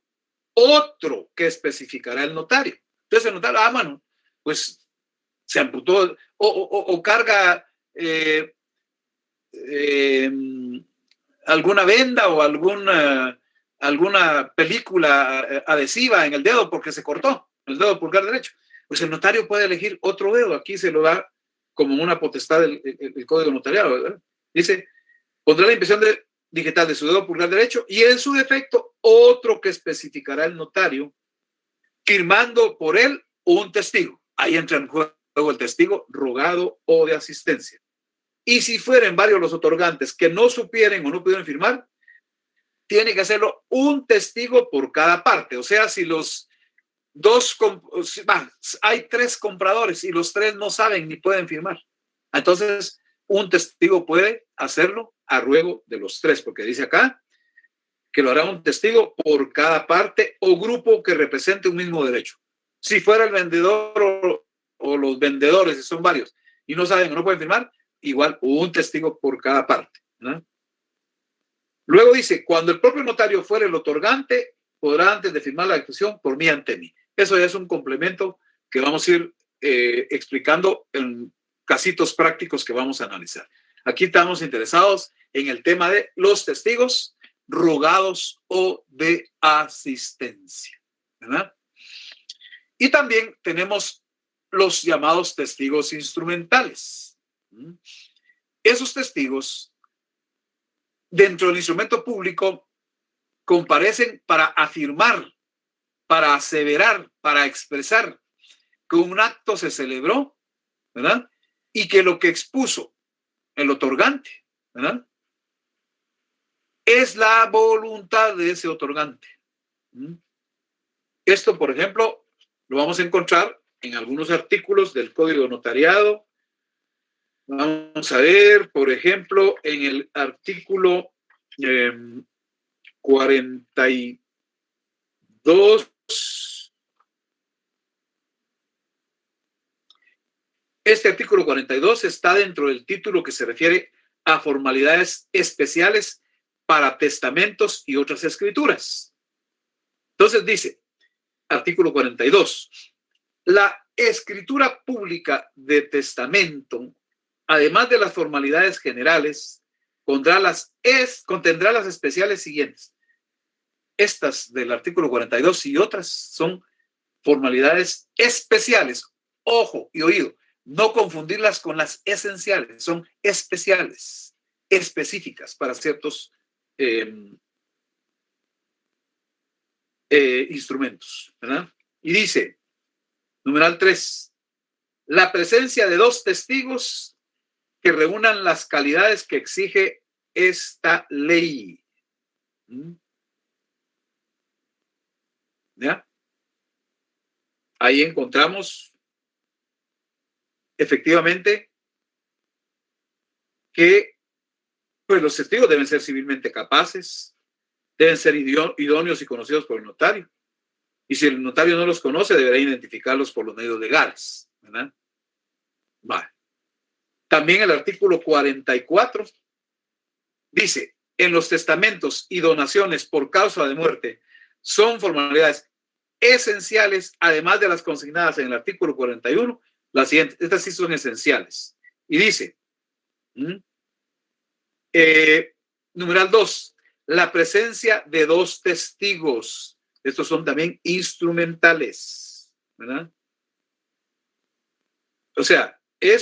otro que especificará el notario. Entonces el notario, mano, pues se amputó o carga alguna venda o alguna película adhesiva en el dedo porque se cortó el dedo pulgar derecho. Pues el notario puede elegir otro dedo. Aquí se lo da como una potestad del Código Notariado, ¿verdad? Dice, pondrá la impresión digital de su dedo pulgar derecho y en su defecto otro que especificará el notario, firmando por él un testigo. Ahí entra en juego el testigo rogado o de asistencia. Y si fueren varios los otorgantes que no supieren o no pudieron firmar, tiene que hacerlo un testigo por cada parte. O sea, si hay 3 compradores y los 3 no saben ni pueden firmar, entonces un testigo puede hacerlo a ruego de los 3, porque dice acá que lo hará un testigo por cada parte o grupo que represente un mismo derecho. Si fuera el vendedor o los vendedores, si son varios y no saben o no pueden firmar, igual un testigo por cada parte, ¿no? Luego dice, cuando el propio notario fuera el otorgante, podrá antes de firmar la expresión por mí ante mí. Eso ya es un complemento que vamos a ir explicando en casitos prácticos que vamos a analizar. Aquí estamos interesados en el tema de los testigos rogados o de asistencia, ¿verdad? Y también tenemos los llamados testigos instrumentales. Esos testigos, dentro del instrumento público, comparecen para afirmar, para aseverar, para expresar que un acto se celebró, ¿verdad? Y que lo que expuso el otorgante, ¿verdad?, es la voluntad de ese otorgante. Esto, por ejemplo, lo vamos a encontrar en algunos artículos del Código de Notariado. Vamos a ver, por ejemplo, en el artículo 42. Este artículo 42 está dentro del título que se refiere a formalidades especiales para testamentos y otras escrituras. Entonces dice, artículo 42, la escritura pública de testamento, además de las formalidades generales, contendrá las especiales siguientes. Estas del artículo 42 y otras son formalidades especiales. Ojo y oído, no confundirlas con las esenciales, son especiales, específicas para ciertos instrumentos, ¿verdad? Y dice, numeral 3, la presencia de 2 testigos que reúnan las calidades que exige esta ley. ¿Ya? Ahí encontramos efectivamente que pues, los testigos deben ser civilmente capaces, deben ser idóneos y conocidos por el notario. Y si el notario no los conoce, deberá identificarlos por los medios legales, ¿verdad? Vale. También el artículo 44 dice, en los testamentos y donaciones por causa de muerte son formalidades esenciales, además de las consignadas en el artículo 41, las siguientes, estas sí son esenciales. Y dice, numeral 2, la presencia de 2 testigos. Estos son también instrumentales, ¿verdad? O sea, el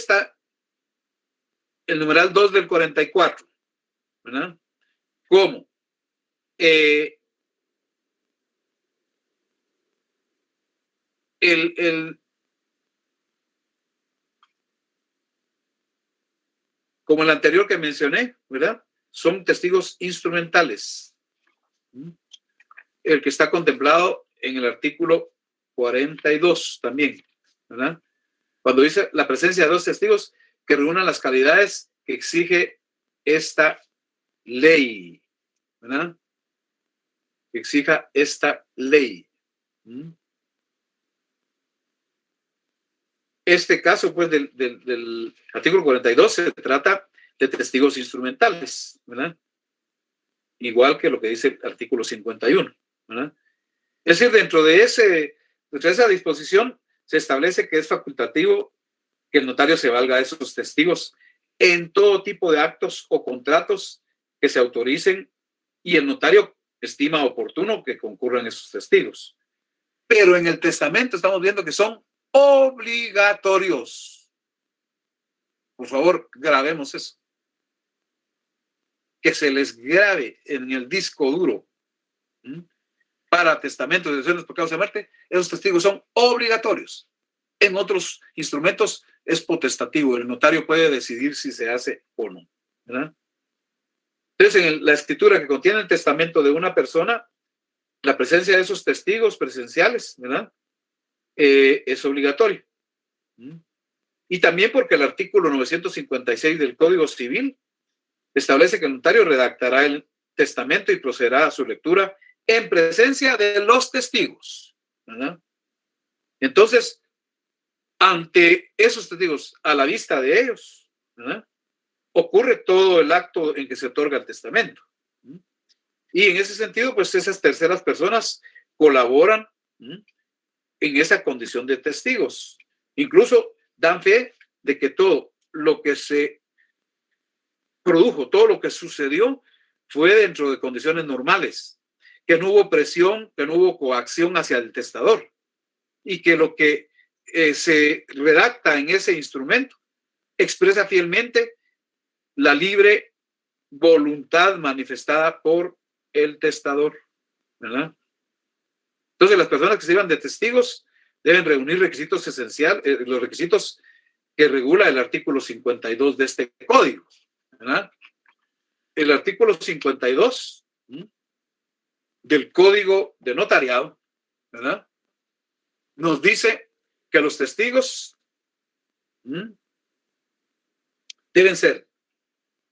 numeral 2 del 44, ¿verdad? ¿Cómo? Como el anterior que mencioné, ¿verdad? Son testigos instrumentales. El que está contemplado en el artículo 42 también, ¿verdad? Cuando dice la presencia de 2 testigos que reúnan las calidades que exige esta ley, ¿verdad? Que exija esta ley. Este caso, pues, del artículo 42 se trata de testigos instrumentales, ¿verdad? Igual que lo que dice el artículo 51, ¿verdad? Es decir, dentro de esa disposición se establece que es facultativo que el notario se valga de esos testigos en todo tipo de actos o contratos que se autoricen y el notario estima oportuno que concurran esos testigos. Pero en el testamento estamos viendo que son obligatorios. Por favor, grabemos eso. Que se les grabe en el disco duro para testamentos de decisiones por causa de muerte, esos testigos son obligatorios. En otros instrumentos es potestativo, el notario puede decidir si se hace o no, ¿verdad? Entonces, en la escritura que contiene el testamento de una persona, la presencia de esos testigos presenciales, ¿verdad? Es obligatorio. Y también porque el artículo 956 del Código Civil establece que el notario redactará el testamento y procederá a su lectura en presencia de los testigos, ¿verdad? Entonces, ante esos testigos, a la vista de ellos, ¿verdad? Ocurre todo el acto en que se otorga el testamento. Y en ese sentido, pues esas terceras personas colaboran en esa condición de testigos. Incluso dan fe de que todo lo que se produjo, todo lo que sucedió fue dentro de condiciones normales, que no hubo presión, que no hubo coacción hacia el testador y que lo que se redacta en ese instrumento expresa fielmente la libre voluntad manifestada por el testador, ¿verdad? Entonces, las personas que sirvan de testigos deben reunir requisitos esenciales, los requisitos que regula el artículo 52 de este código, ¿verdad? El artículo 52 del Código de Notariado, ¿verdad? Nos dice que los testigos deben ser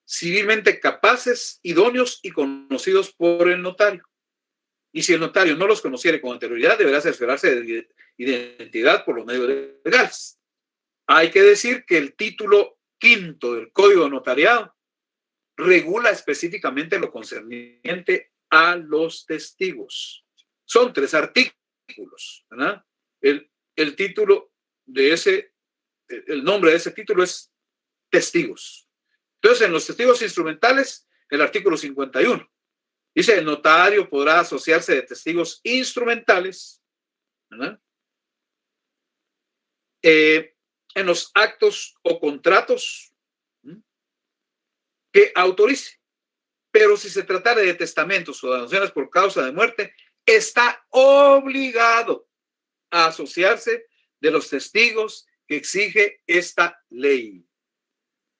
civilmente capaces, idóneos y conocidos por el notario. Y si el notario no los conociere con anterioridad, deberá cerciorarse de identidad por los medios legales. Hay que decir que el título 5 del Código de Notariado regula específicamente lo concerniente a los testigos. Son 3 artículos, ¿verdad? El título de el nombre de ese título es testigos. Entonces, en los testigos instrumentales, el artículo 51 dice: el notario podrá asociarse de testigos instrumentales, ¿verdad? En los actos o contratos que autorice. Pero si se tratara de testamentos o donaciones por causa de muerte, está obligado a asociarse de los testigos que exige esta ley.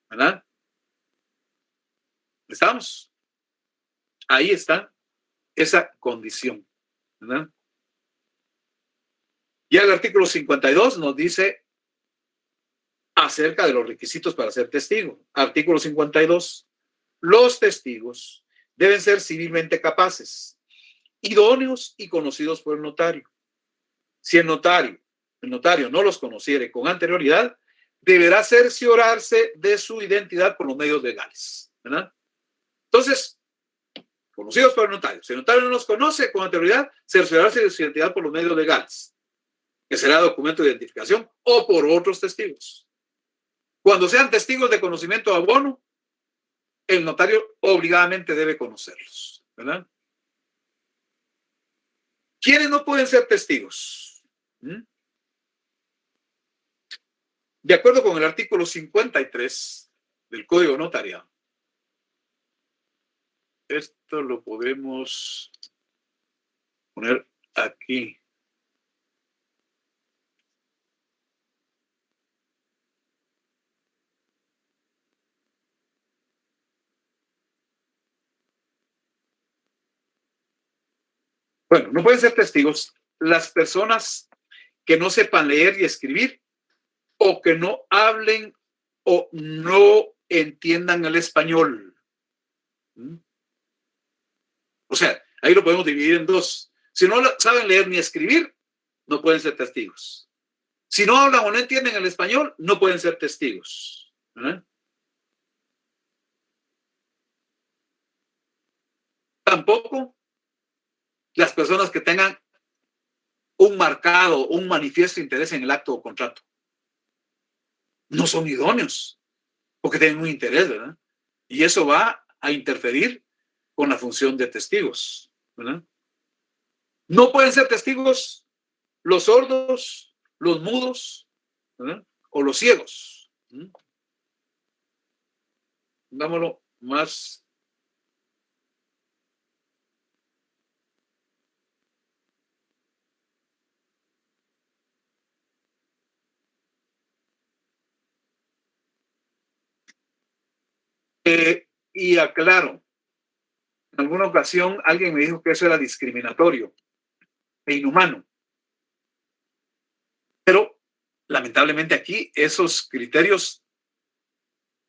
¿Verdad? ¿Estamos? Ahí está esa condición. ¿Verdad? Ya el artículo 52 nos dice acerca de los requisitos para ser testigo. Artículo 52. Los testigos deben ser civilmente capaces, idóneos y conocidos por el notario. Si el notario no los conociere con anterioridad, deberá cerciorarse de su identidad por los medios legales. ¿Verdad? Entonces, conocidos por el notario. Si el notario no los conoce con anterioridad, cerciorarse de su identidad por los medios legales, que será documento de identificación o por otros testigos. Cuando sean testigos de conocimiento de abono, el notario obligadamente debe conocerlos. ¿Verdad? ¿Quiénes no pueden ser testigos? De acuerdo con el artículo 53 del Código Notarial, esto lo podemos poner aquí. Bueno, no pueden ser testigos las personas que no sepan leer y escribir o que no hablen o no entiendan el español. O sea, ahí lo podemos dividir en dos. Si no saben leer ni escribir, no pueden ser testigos. Si no hablan o no entienden el español, no pueden ser testigos. Tampoco las personas que tengan un marcado, un manifiesto interés en el acto o contrato. No son idóneos, porque tienen un interés, ¿verdad? Y eso va a interferir con la función de testigos, ¿verdad? No pueden ser testigos los sordos, los mudos, ¿verdad? O los ciegos. Dámoslo más. Y aclaro, en alguna ocasión alguien me dijo que eso era discriminatorio e inhumano. Pero lamentablemente aquí esos criterios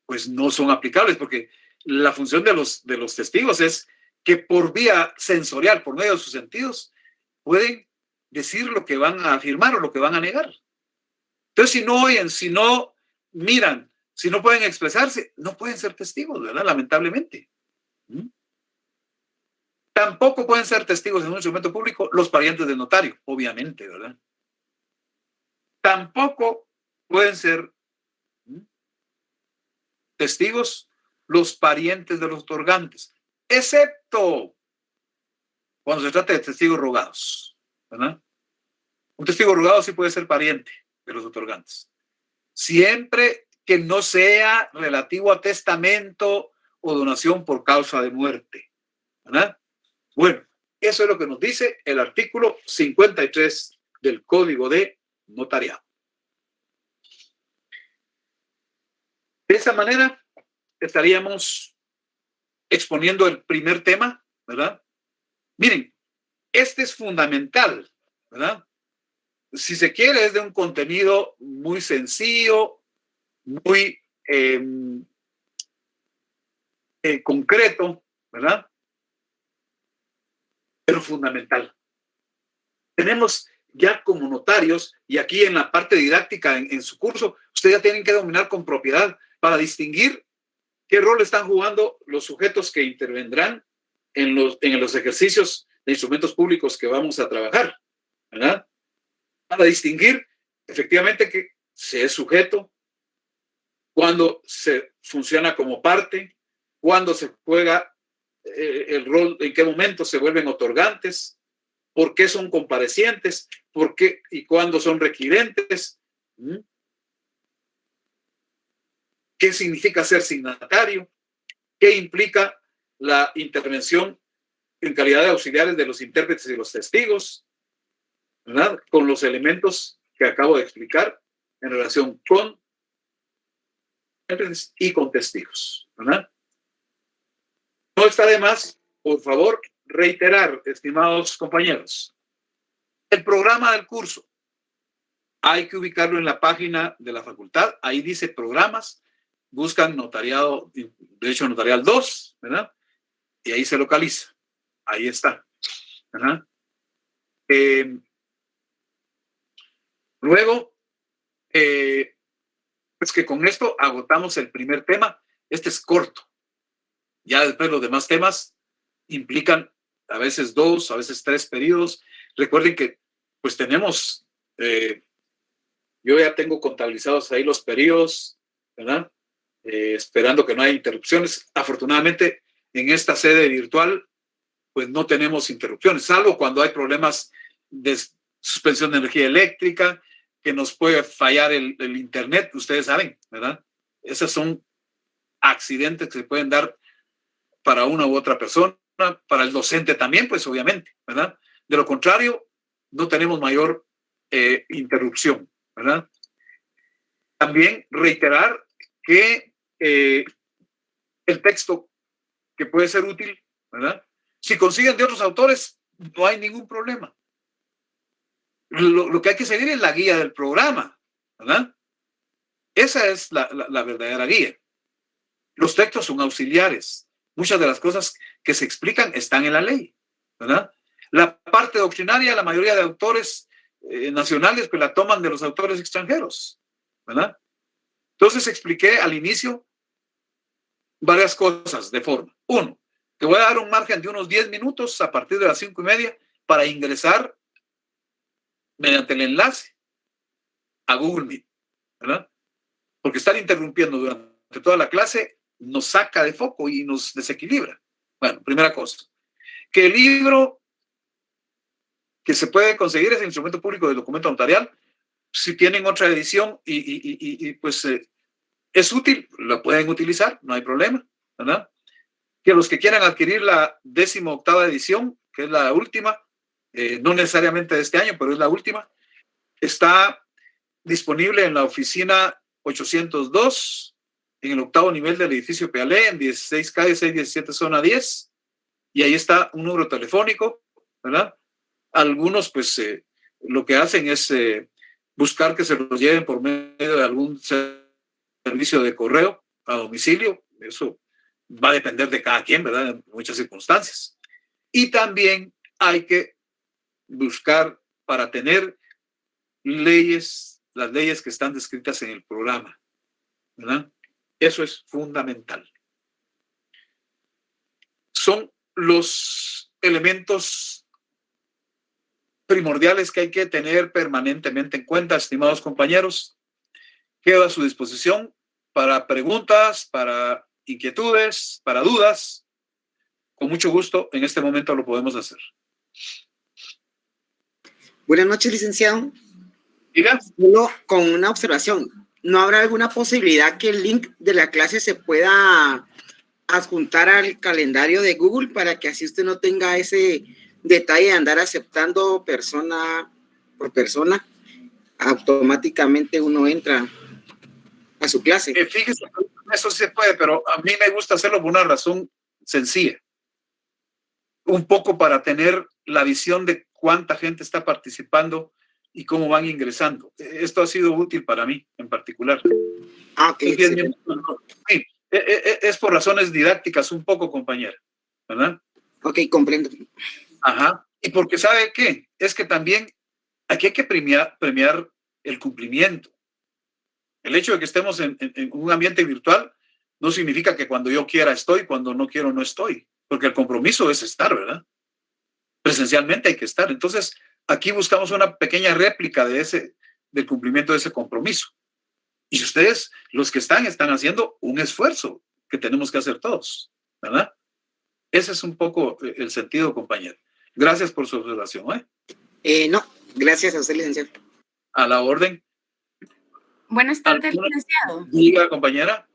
pues no son aplicables, porque la función de los testigos es que por vía sensorial, por medio de sus sentidos, pueden decir lo que van a afirmar o lo que van a negar. Entonces, si no oyen, si no miran, si no pueden expresarse, no pueden ser testigos, ¿verdad? Lamentablemente. Tampoco pueden ser testigos en un instrumento público los parientes del notario, obviamente, ¿verdad? Tampoco pueden ser testigos los parientes de los otorgantes, excepto cuando se trata de testigos rogados, ¿verdad? Un testigo rogado sí puede ser pariente de los otorgantes, siempre que no sea relativo a testamento o donación por causa de muerte, ¿verdad? Bueno, eso es lo que nos dice el artículo 53 del Código de Notariado. De esa manera estaríamos exponiendo el primer tema, ¿verdad? Miren, este es fundamental, ¿verdad? Si se quiere, es de un contenido muy sencillo, muy concreto, ¿verdad? Pero fundamental. Tenemos ya como notarios, y aquí en la parte didáctica en su curso, ustedes ya tienen que dominar con propiedad para distinguir qué rol están jugando los sujetos que intervendrán en los ejercicios de instrumentos públicos que vamos a trabajar, ¿verdad? Para distinguir efectivamente que se es sujeto, cuando se funciona como parte, cuando se juega el rol, en qué momento se vuelven otorgantes, por qué son comparecientes, por qué y cuándo son requirentes, qué significa ser signatario, qué implica la intervención en calidad de auxiliares de los intérpretes y los testigos, ¿verdad? Con los elementos que acabo de explicar en relación con intérpretes y con testigos, ¿verdad? No está de más, por favor, reiterar, estimados compañeros, el programa del curso. Hay que ubicarlo en la página de la facultad. Ahí dice programas. Buscan notariado, derecho notarial 2, ¿verdad? Y ahí se localiza. Ahí está, ¿verdad? Luego, pues que con esto agotamos el primer tema. Este es corto. Ya después los demás temas implican a veces 2, a veces 3 periodos. Recuerden que pues tenemos, yo ya tengo contabilizados ahí los periodos, ¿verdad? Esperando que no haya interrupciones. Afortunadamente, en esta sede virtual, pues no tenemos interrupciones, salvo cuando hay problemas de suspensión de energía eléctrica, que nos puede fallar el internet, ustedes saben, ¿verdad? Esos son accidentes que se pueden dar para una u otra persona, para el docente también, pues obviamente, ¿verdad? De lo contrario, no tenemos mayor interrupción, ¿verdad? También reiterar que el texto que puede ser útil, ¿verdad? Si consiguen de otros autores, no hay ningún problema. Lo que hay que seguir es la guía del programa, ¿verdad? Esa es la verdadera guía. Los textos son auxiliares. Muchas de las cosas que se explican están en la ley, ¿verdad? La parte doctrinaria, la mayoría de autores nacionales pues la toman de los autores extranjeros, ¿verdad? Entonces expliqué al inicio varias cosas de forma. Uno, te voy a dar un margen de unos 10 minutos a partir de las 5:30 para ingresar mediante el enlace a Google Meet, ¿verdad? Porque estar interrumpiendo durante toda la clase nos saca de foco y nos desequilibra. Bueno, primera cosa. Que el libro que se puede conseguir es el Instrumento Público del Documento Notarial. Si tienen otra edición y pues es útil, lo pueden utilizar, no hay problema, ¿verdad? Que los que quieran adquirir la 18ª edición, que es la última, no necesariamente de este año, pero es la última, está disponible en la oficina 802, en el 8º nivel del edificio Pealé, en 16 calle 617 zona 10, y ahí está un número telefónico, ¿verdad? Algunos pues lo que hacen es buscar que se los lleven por medio de algún servicio de correo a domicilio. Eso va a depender de cada quien, ¿verdad? En muchas circunstancias. Y también hay que buscar para tener leyes, las leyes que están descritas en el programa, ¿verdad? Eso es fundamental. Son los elementos primordiales que hay que tener permanentemente en cuenta, estimados compañeros. Quedo a su disposición para preguntas, para inquietudes, para dudas. Con mucho gusto, en este momento lo podemos hacer. Buenas noches, licenciado. Diga. Solo con una observación. ¿No habrá alguna posibilidad que el link de la clase se pueda adjuntar al calendario de Google para que así usted no tenga ese detalle de andar aceptando persona por persona? Automáticamente uno entra a su clase. Fíjese, eso sí se puede, pero a mí me gusta hacerlo por una razón sencilla. Un poco para tener la visión de cuánta gente está participando y cómo van ingresando. Esto ha sido útil para mí en particular. Okay, sí, es por razones didácticas un poco, compañera, ¿verdad? Ok, comprendo. Ajá. Y porque ¿sabe qué? Es que también aquí hay que premiar el cumplimiento. El hecho de que estemos en un ambiente virtual no significa que cuando yo quiera estoy, cuando no quiero no estoy, porque el compromiso es estar, ¿verdad? Presencialmente hay que estar. Entonces, aquí buscamos una pequeña réplica del cumplimiento de ese compromiso. Y ustedes, los que están haciendo un esfuerzo que tenemos que hacer todos, ¿verdad? Ese es un poco el sentido, compañero. Gracias por su observación, No, gracias a usted, licenciado. A la orden. Buenas tardes, licenciado. Diga, compañera.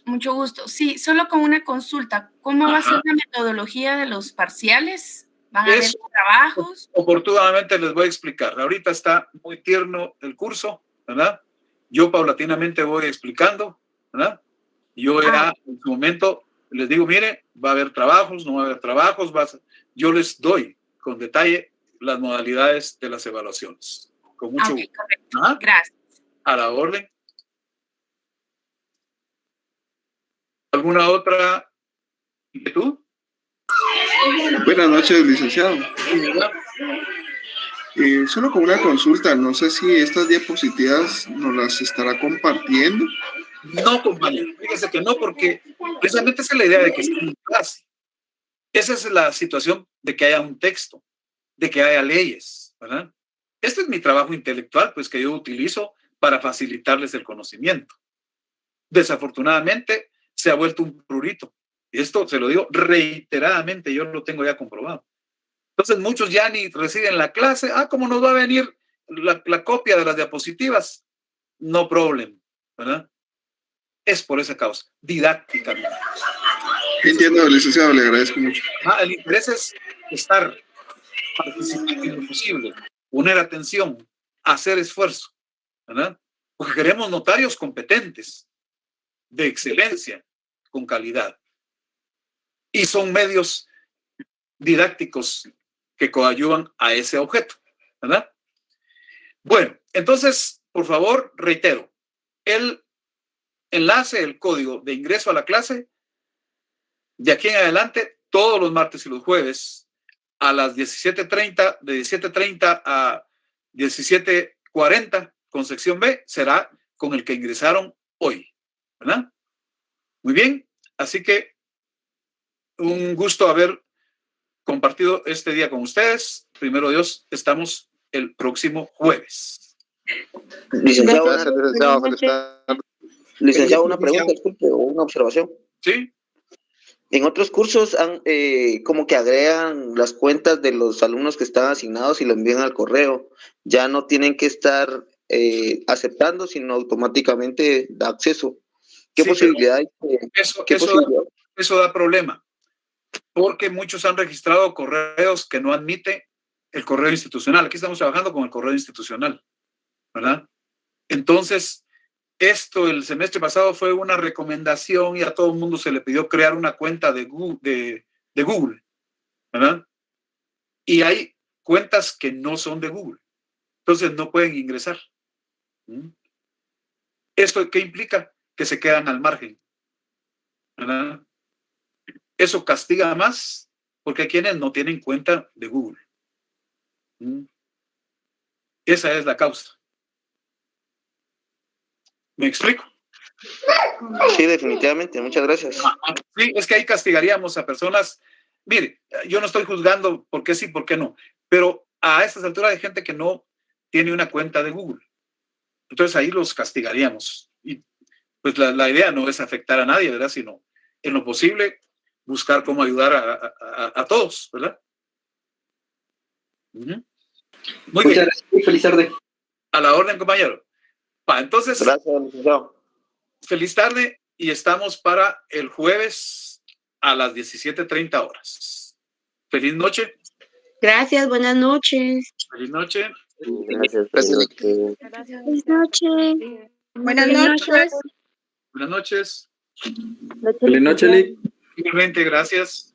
Mucho gusto. Sí, solo con una consulta. ¿Cómo va a ser Ajá. la metodología de los parciales? ¿Van a haber Eso, trabajos? oportunamente les voy a explicar. Ahorita está muy tierno el curso, ¿verdad? Yo paulatinamente voy explicando, ¿verdad? Yo ya en su momento les digo, mire, va a haber trabajos, no va a haber trabajos, yo les doy con detalle las modalidades de las evaluaciones. Con mucho gusto. Correcto. ¿Ah? Gracias. A la orden. ¿Alguna otra inquietud? Buenas noches, licenciado. Solo con una consulta, no sé si estas diapositivas nos las estará compartiendo. No, compañero, fíjese que no, porque precisamente esa es la idea de que esté en clase. Esa es la situación de que haya un texto, de que haya leyes, ¿verdad? Este es mi trabajo intelectual, pues que yo utilizo para facilitarles el conocimiento. Desafortunadamente, se ha vuelto un prurito. Esto se lo digo reiteradamente, yo lo tengo ya comprobado. Entonces, muchos ya ni reciben la clase. ¿Cómo nos va a venir la copia de las diapositivas? No problem, ¿verdad? Es por esa causa, didácticamente. Entiendo, licenciado, le agradezco mucho. El interés es estar, participar en lo posible, poner atención, hacer esfuerzo, ¿verdad? Porque queremos notarios competentes, de excelencia, con calidad. Y son medios didácticos que coadyuvan a ese objeto, ¿verdad? Bueno, entonces, por favor, reitero, el enlace, el código de ingreso a la clase, de aquí en adelante, todos los martes y los jueves, a las 17:30, de 17:30 a 17:40, con sección B, será con el que ingresaron hoy, ¿verdad? Muy bien, así que un gusto haber compartido este día con ustedes. Primero Dios, estamos el próximo jueves. Licenciado, Gracias, licenciado. Feliz tarde. licenciado, una pregunta, disculpe, o una observación. ¿Sí? En otros cursos como que agregan las cuentas de los alumnos que están asignados y lo envían al correo. Ya no tienen que estar aceptando, sino automáticamente da acceso. ¿Qué Sí, posibilidad hay? Eso da problema, porque muchos han registrado correos que no admite el correo institucional. Aquí estamos trabajando con el correo institucional, ¿verdad? Entonces, esto el semestre pasado fue una recomendación y a todo el mundo se le pidió crear una cuenta de Google, ¿verdad? Y hay cuentas que no son de Google, entonces no pueden ingresar. ¿Esto qué implica? Que se quedan al margen, ¿verdad? Eso castiga más porque hay quienes no tienen cuenta de Google. Esa es la causa. ¿Me explico? Sí, definitivamente. Muchas gracias. Sí, es que ahí castigaríamos a personas. Mire, yo no estoy juzgando por qué sí, por qué no, pero a estas alturas hay gente que no tiene una cuenta de Google. Entonces ahí los castigaríamos. Y pues la idea no es afectar a nadie, ¿verdad? Sino en lo posible buscar cómo ayudar a todos, ¿verdad? Muy Muchas bien. gracias. Feliz tarde. A la orden, compañero. Entonces, gracias, licenciado. Feliz tarde y estamos para el jueves a las 17:30 horas. Feliz noche. Gracias, buenas noches. Feliz noche. Gracias. Feliz noche. Buenas noches. Buenas noches. Feliz noche, Lick. Igualmente, gracias.